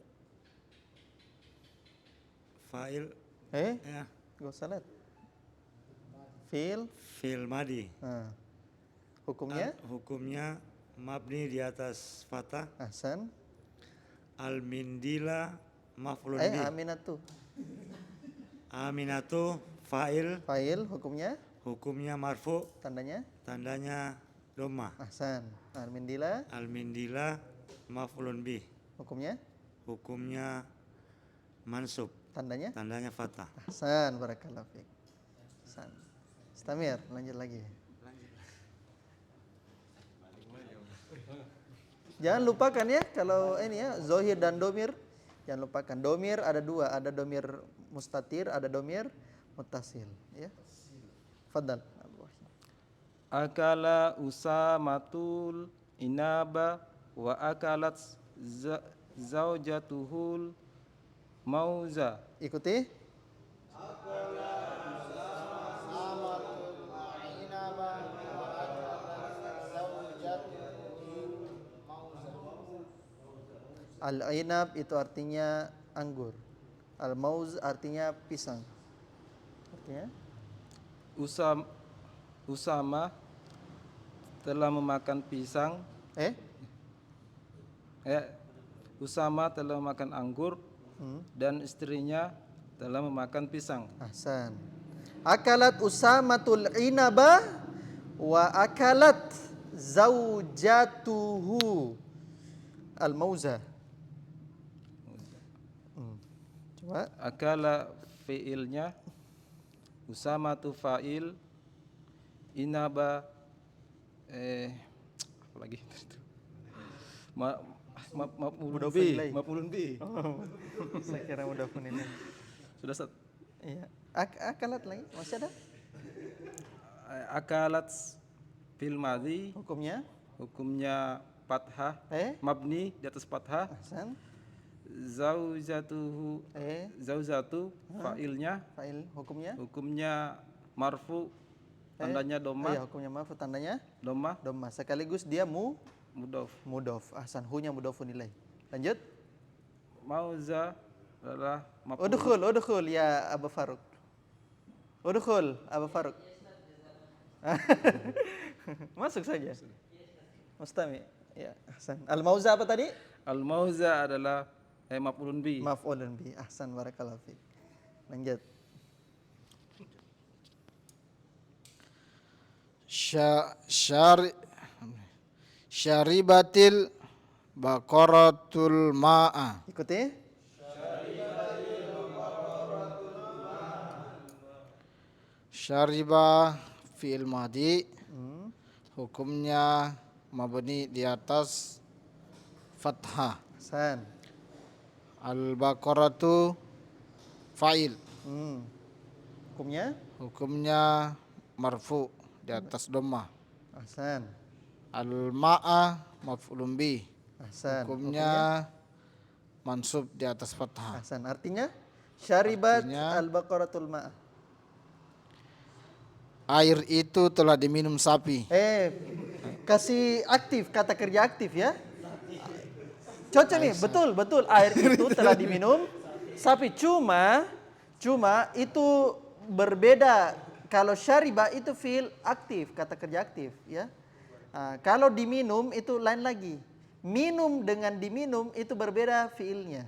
ya, Gosalat. Fil. fil madi. Hukumnya? Hukumnya mabni di atas fathah. Ahsan. Al mindila maf'ulun bi. Aminatu. Aminatu fa'il. Fa'il hukumnya? Hukumnya marfu. Tandanya Dhamma. ahsan. Al-mindila Al mindila maf'ulun bi. hukumnya? Hukumnya mansub. Tandanya fathah. ahsan, barakallahu fiik. Ahsan. Istamir, lanjut lagi. Jangan lupakan ya kalau ini ya zohir dan domir, jangan lupakan. Domir ada dua, ada domir mustatir, ada domir muttasil ya. Fadal. Akala Usamatul inaba wa akalat zaujatuhul mauza. Ikuti. Al-inab itu artinya anggur. Al-mauz artinya pisang. Artinya? Usama telah memakan pisang. Usama telah memakan anggur dan istrinya telah memakan pisang. Ahsan. Akalat Usamatul inaba wa akalat zaujatuhu al-mauza. Coba. Akala fi'ilnya, Usama tu fa'il, inaba apa lagi? Maf'ulun bi. Saya kira mudafun ini. Sudah Ustaz. Iya. Akalat lagi masih ada? Akalat fil madhi, hukumnya fathah, mabni di atas fathah. Ahsan. Zaujatuhu, zaujatu fa'ilnya, Fa'il hukumnya marfu, tandanya dhamma. Iya, hukumnya marfu, tandanya dhamma. Sekaligus dia Mudhof. Ahsan, hunya mudhofun ilaih. Lanjut. Mauza adalah maf'ul. Udkhul ya Abu Faruk. Udkhul Abu Faruk. Masuk saja. Mustami. Ya, ahsan. Al-mauza apa tadi? Al-mauza adalah maf'ulun bi. Maf'ulun bi. Ahsan, barakallahu fiik. Lanjut. Syaribatil baqaratul ma'a. Ikuti. Syariba fi'il madi. Hukumnya mabni di atas fathah. Ahsan. Al-baqaratu fa'il. Hukumnya marfu di atas dhammah. Ahsan. Al-ma'a maf'ulun bi. Ahsan. Hukumnya mansub di atas fathah. Ahsan. Artinya syaribat al-baqaratul ma'a. Air itu telah diminum sapi. Kasih aktif, kata kerja aktif ya. Cocok nih, betul. Air itu telah diminum sapi. Cuma itu berbeda. Kalau syariba itu fi'il aktif, kata kerja aktif ya. Kalau diminum itu lain lagi. Minum dengan diminum itu berbeda fiilnya.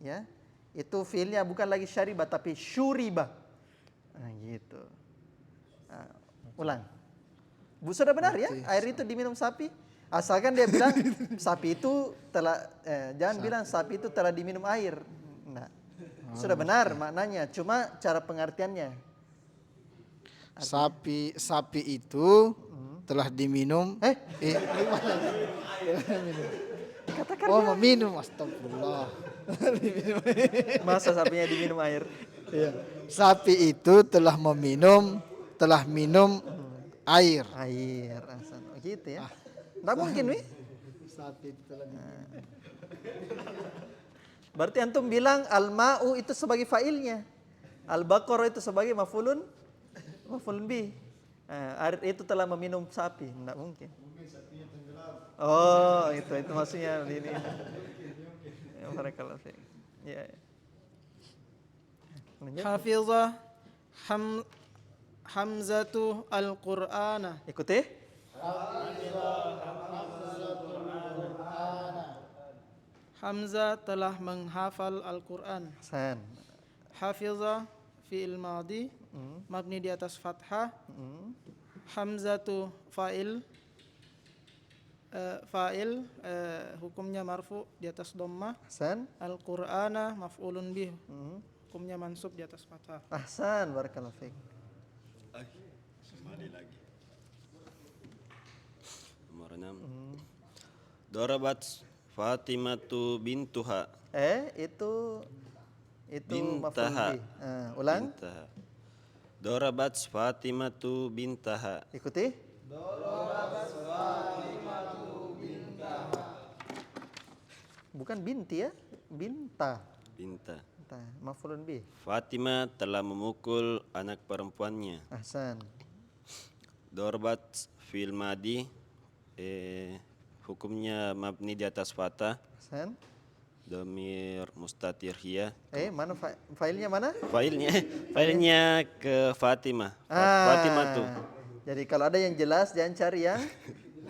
Ya. Itu fiilnya bukan lagi syariba tapi syuriba. Nah, gitu. Nah, ulang. Bu sudah benar ya? Air itu diminum sapi. Asalkan dia bilang sapi itu telah jangan bilang sapi itu telah diminum air. Nah, sudah benar maknanya, cuma cara pengertiannya. Sapi itu telah diminum. Katakan Oh, meminum. Astagfirullah. masa sapinya diminum air. Sapi itu telah minum air. Air, Hasan. Oh, gitu ya. Enggak mungkin, Wi. Sapi itu telah Berarti antum bilang al-ma'u itu sebagai fa'ilnya. Al-baqarah itu sebagai maf'ulun bih. Air itu telah meminum sapi, enggak mungkin. Oh, itu maksudnya ini. Ya, barakallahu fiik. Ya. Lanjut. Hafizah Hamzatu al-Qur'ana. Ikuti. Hamzah telah menghafal Al-Quran. Hasan. Hafizah fi'il madhi mabni di atas fathah. Hamzatu fa'il hukumnya marfu di atas dhammah. Hasan. Al-Qur'ana maf'ulun bih hukumnya mansub di atas fathah. Ahsan, barakallahu fiik. Nomor 6. Darabat Fatimatu bintuha. Itu Bintaha. maf'ul bih. Ulang. Bintaha. Darabat Fatimatu bintaha. Ikuti. Bukan binti ya, binta. Binta. Maf'ulun bih. Fatimah telah memukul anak perempuannya. Ahsan. Dorbat fil madi hukumnya mabni di atas fathah. Ahsan. Domir mustatir hiya. Mana failnya mana? Failnya ke Fatimah. Fatimah tuh. Jadi kalau ada yang jelas jangan cari yang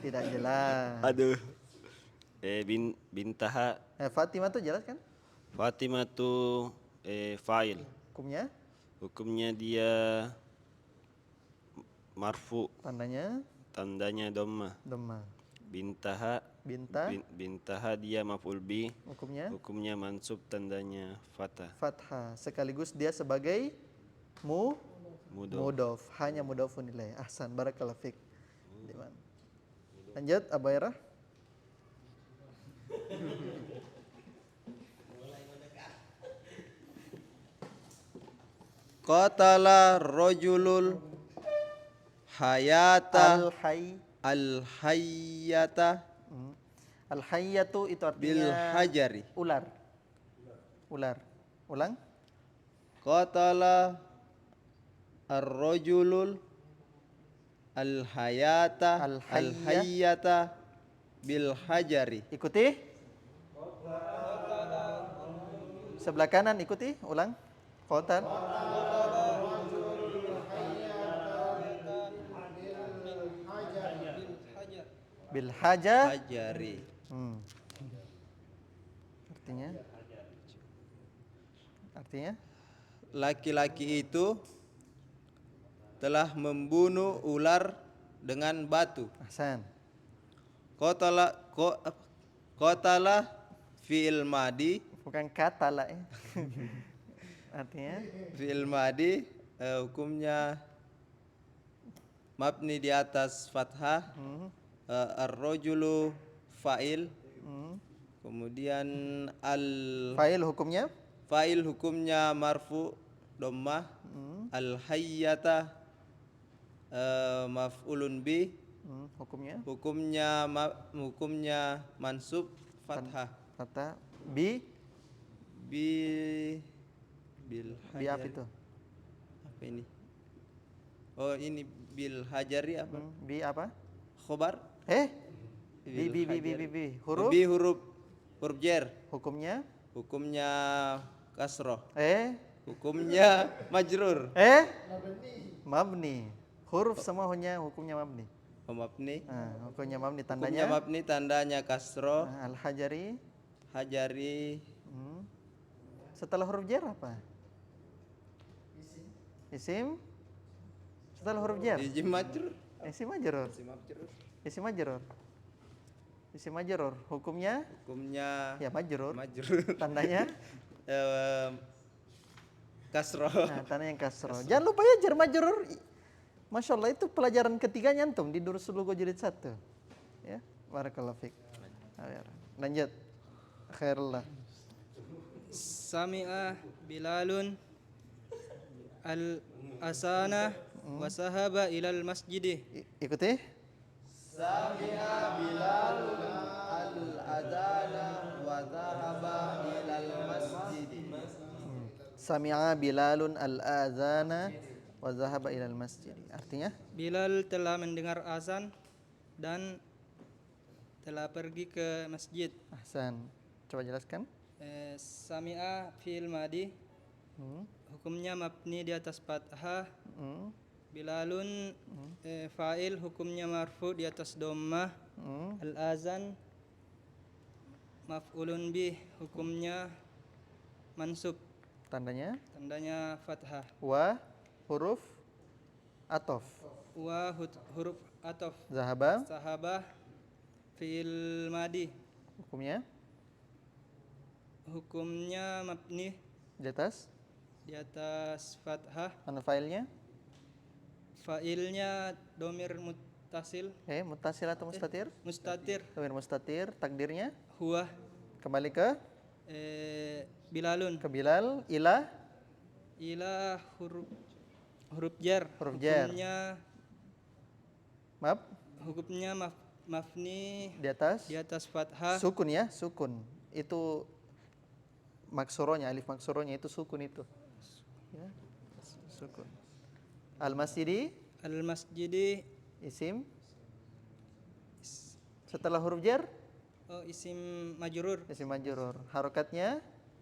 tidak jelas. Aduh. Bintaha. Fatimah tuh jelas kan? Fatimah tuh fa'il. Hukumnya? Hukumnya dia marfu. Tandanya dhammah. Bintaha. Bintaha dia maf'ul bi. Hukumnya mansub tandanya fathah. Sekaligus dia sebagai mudhof. Hanya mudhofun ilaih. Ahsan, barakallahu fiik. Lanjut Abu Hurairah. Qatala rajulul hayata al-hayyata Al-hayyatu itu artinya bil hajari. Ular. Ulang. Qatala ar-rajulul al-hayyata bil hajari. Ikuti. Sebelah kanan ikuti, ulang. Qatal. Bil hajari. Artinya laki-laki itu telah membunuh ular dengan batu. Ahsan. Qatala fi'il madi. Bukan katala ya. Artinya fi'il madi hukumnya mabni di atas fathah. Ar-rajulu fa'il. Kemudian fa'il hukumnya marfu dhammah. Al-hayyata maf'ulun bi. Hukumnya mansub fathah. Bil apa itu? Apa ini? Oh, ini bil hajari apa? Bi apa? Khobar? Huruf jer. Hukumnya kasroh. Hukumnya majrur. Mabni. Huruf semua hukumnya mabni. mabni. Hukumnya mabni Hukumnya tandanya. mabni tandanya kasro. Al-hajari. Hajari. Setelah huruf jar apa? Isim. Setelah huruf jar. Isim majrur. Isim majrur. Isim majrur. Isim majrur. Hukumnya? Hukumnya Ya majrur. majrur. Tandanya? Kasro. Nah, tandanya yang kasro. Jangan lupa ya jar majrur. Masya Allah itu pelajaran ketiganya antum di Durusul Lugha jilid 1. Ya, barakallahu fiik. Lanjut. Khairullah. Sami'a Bilalun al-asana wa sahaba ilal masjidi. Ikuti. Sami'a Bilalun al-adana wa dhahaba ilal masjid. Sami'a Bilalun al-azana wa zahaba ilal masjid. Artinya? Bilal telah mendengar azan dan telah pergi ke masjid. Ahsan. Coba jelaskan. Sami'a fi'il madi. Hukumnya mabni di atas fathah. Bilalun fa'il hukumnya marfu di atas dhammah. Al-azan maf'ulun bih hukumnya mansub. Tandanya? Tandanya fathah. Wa huruf atof. Wa huruf atof. Zahaba. Sahabah fi'il madi. Hukumnya? Hukumnya mabni Di atas? di atas fathah. Mana failnya? Failnya domir muttasil. Muttasil atau mustatir? Mustatir. Domir mustatir. Takdirnya? Huwa. Kembali ke? Bilalun. Ke Bilal. Ila? Ila huruf jar. Huruf jar. Hukumnya mafni Di atas? di atas fathah. Sukun ya, sukun. Itu maksuronya, alif maksuronya itu sukun itu. Ya, sukun. Al-masjidi? Al-masjidi Isim? Setelah huruf jar? Isim majrur. Isim majrur. Harokatnya?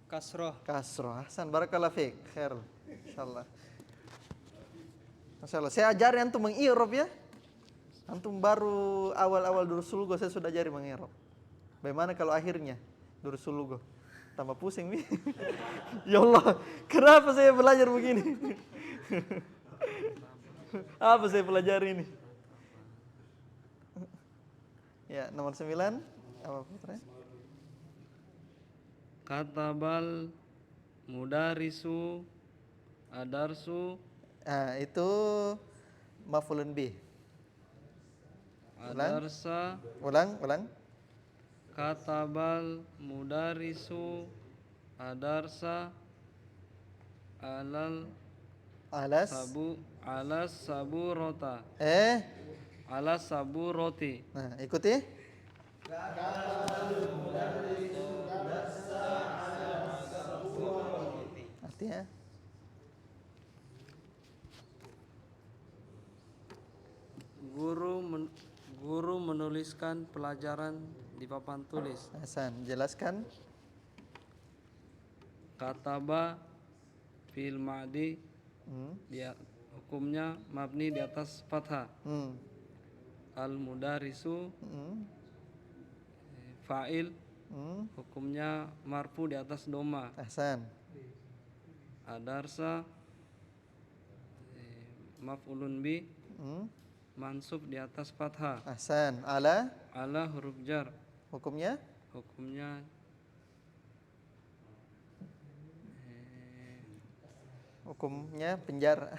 Kasroh. Kasroh. Ahsan, barakallahu fiik. Khair. Insyaallah. Masyaallah. Saya ajari antum mengi'rab ya. Antum baru awal-awal Durusul Lugha saya sudah ajari mengi'rab. Bagaimana kalau akhirnya Durusul Lugha? Tambah pusing nih. Ya Allah, kenapa saya belajar begini? Apa saya pelajari ini? Ya, nomor 9. Apa putra? Katabal mudarisu adarsu. Itu maf'ulun bih. Adarsa. Ulang. Katabal mudarisu adarsa alas saburota. Alas saburoti. Nah, ikuti. Artinya? Guru menuliskan pelajaran di papan tulis. Hasan, jelaskan. Kataba fi'il ma'di dia hukumnya mabni di atas fathah. Al mudarisu fa'il hukumnya marfu di atas doma. Hasan. Adarsa maf'ulun bi mansub di atas fathah. Hasan. Ala huruf jar. Hukumnya penjara.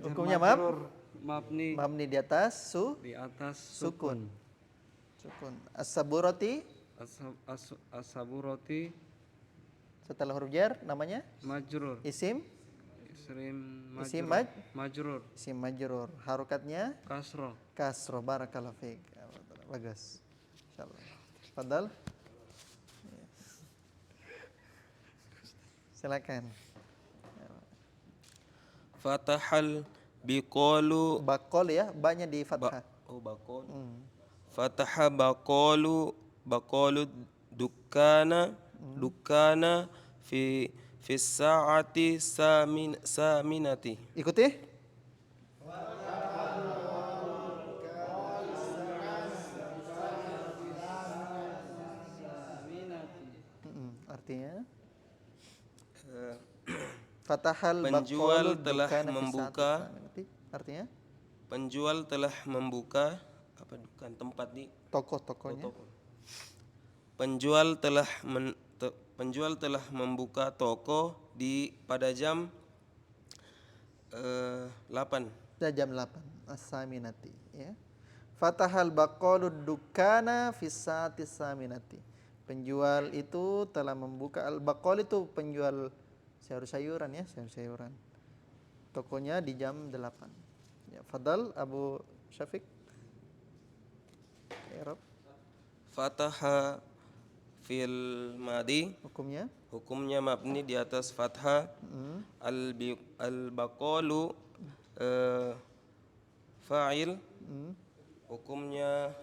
Hukumnya mabni di atas sukun. As-saburati as-saburati setelah huruf jar namanya majrur. Isim majrur. Isim majrur. Harokatnya kasroh. Barakallahu fiik. Bagus. Insyaallah. Fadal. Silakan. Fatahal biqalu. Baqol ya, banyak di fathah. Baqol. Fataha baqalu dukkana fi sa'ati saminati. Ikuti. artinya? Fatahal Penjual baqalu telah dukana fi membuka. sa'ati tsaminati. Artinya? Penjual telah membuka apa dukan tempat di Toko-tokonya. toko. Penjual telah membuka toko pada jam 8. Jam 8 as-saminati ya. Fatahal baqalu dukana fi sa'ati saminati. Penjual itu telah membuka, al-baqal itu penjual sayur-sayuran ya, sayur-sayuran. Tokonya di jam 8. Ya, fadal Abu Syafiq. Arab. Fataha fil madi. Hukumnya mabni di atas fathah. Al-baqalu fa'il. Hukumnya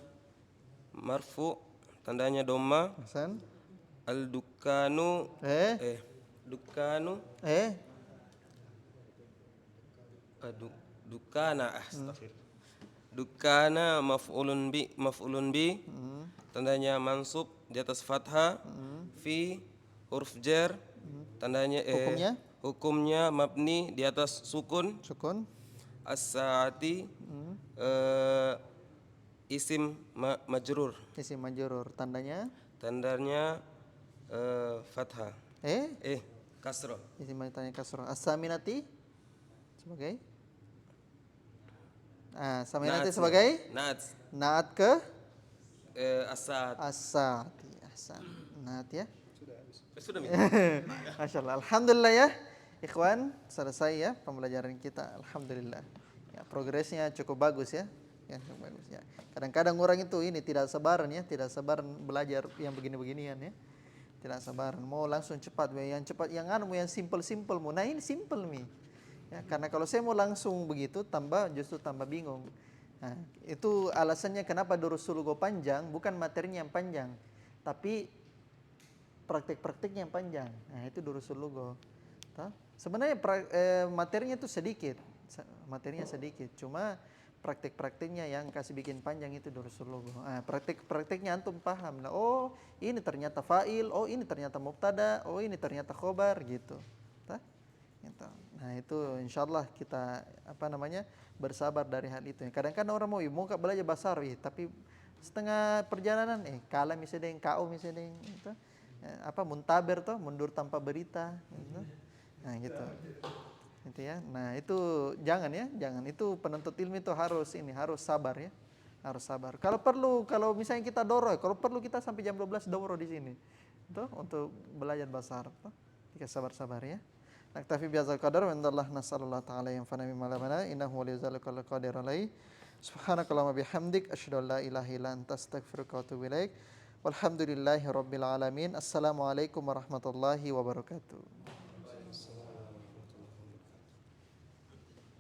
marfu, tandanya dhamma. Hasan. Al-dukanu dukanu dukana dukana maf'ulun bi tandanya mansub di atas fathah. Fi huruf jar tandanya hukumnya mabni di atas sukun. As-saati isim majrur. Isim majrur tandanya fathah. Kasrah. Isim majrurnya kasrah. As-saminati sebagai saminati sebagai naat ke as-saati. Ahsan. Naat ya. Sudah. Masya Allah. Alhamdulillah ya ikhwan, selesai ya pembelajaran kita. Alhamdulillah ya, progresnya cukup bagus ya. Ya, cukup bagus ya. Kadang-kadang orang itu ini tidak sabaran ya, tidak sabaran belajar yang begini-beginian ya. Tidak sabaran, mau langsung cepat, yang cepat, yang yang simple mu. Nah ini simple mi. Ya, karena kalau saya mau langsung begitu justru tambah bingung. Nah, itu alasannya kenapa durus sulugo panjang, bukan materinya yang panjang, tapi praktik-praktiknya yang panjang. Nah, itu durus sulugo. Sebenarnya materinya itu sedikit. Materinya sedikit, cuma praktik-praktiknya yang kasih bikin panjang itu durus sulugo. Nah, praktik-praktiknya antum paham. Nah, oh, ini ternyata fa'il, oh ini ternyata mubtada, oh ini ternyata khobar gitu. Gitu. Nah, itu insyaallah kita bersabar dari hal itu. Kadang-kadang orang mau belajar bahasa Arab, tapi setengah perjalanan kalam misalnya kau misalnya gitu. Muntaber toh, mundur tanpa berita gitu. Nah, gitu. Gitu ya. Nah, itu jangan itu penuntut ilmu itu harus sabar ya. Harus sabar. Kalau misalnya kita doro, kalau perlu kita sampai jam 12 doro di sini. Tuh untuk belajar bahasa Arab tuh. Kita sabar-sabar ya. Naktafi bihadzal qadar wa indallah nasallallahu ta'ala yanfa'ana bima 'allamana innahu waliyyu dzalika wal qadiru alaihi. Subhanakallahumma bihamdik asyhadu an la ilaha illa anta astaghfiruka wa atubu ilaik. Walhamdulillahirabbil alamin. Assalamualaikum warahmatullahi wabarakatuh.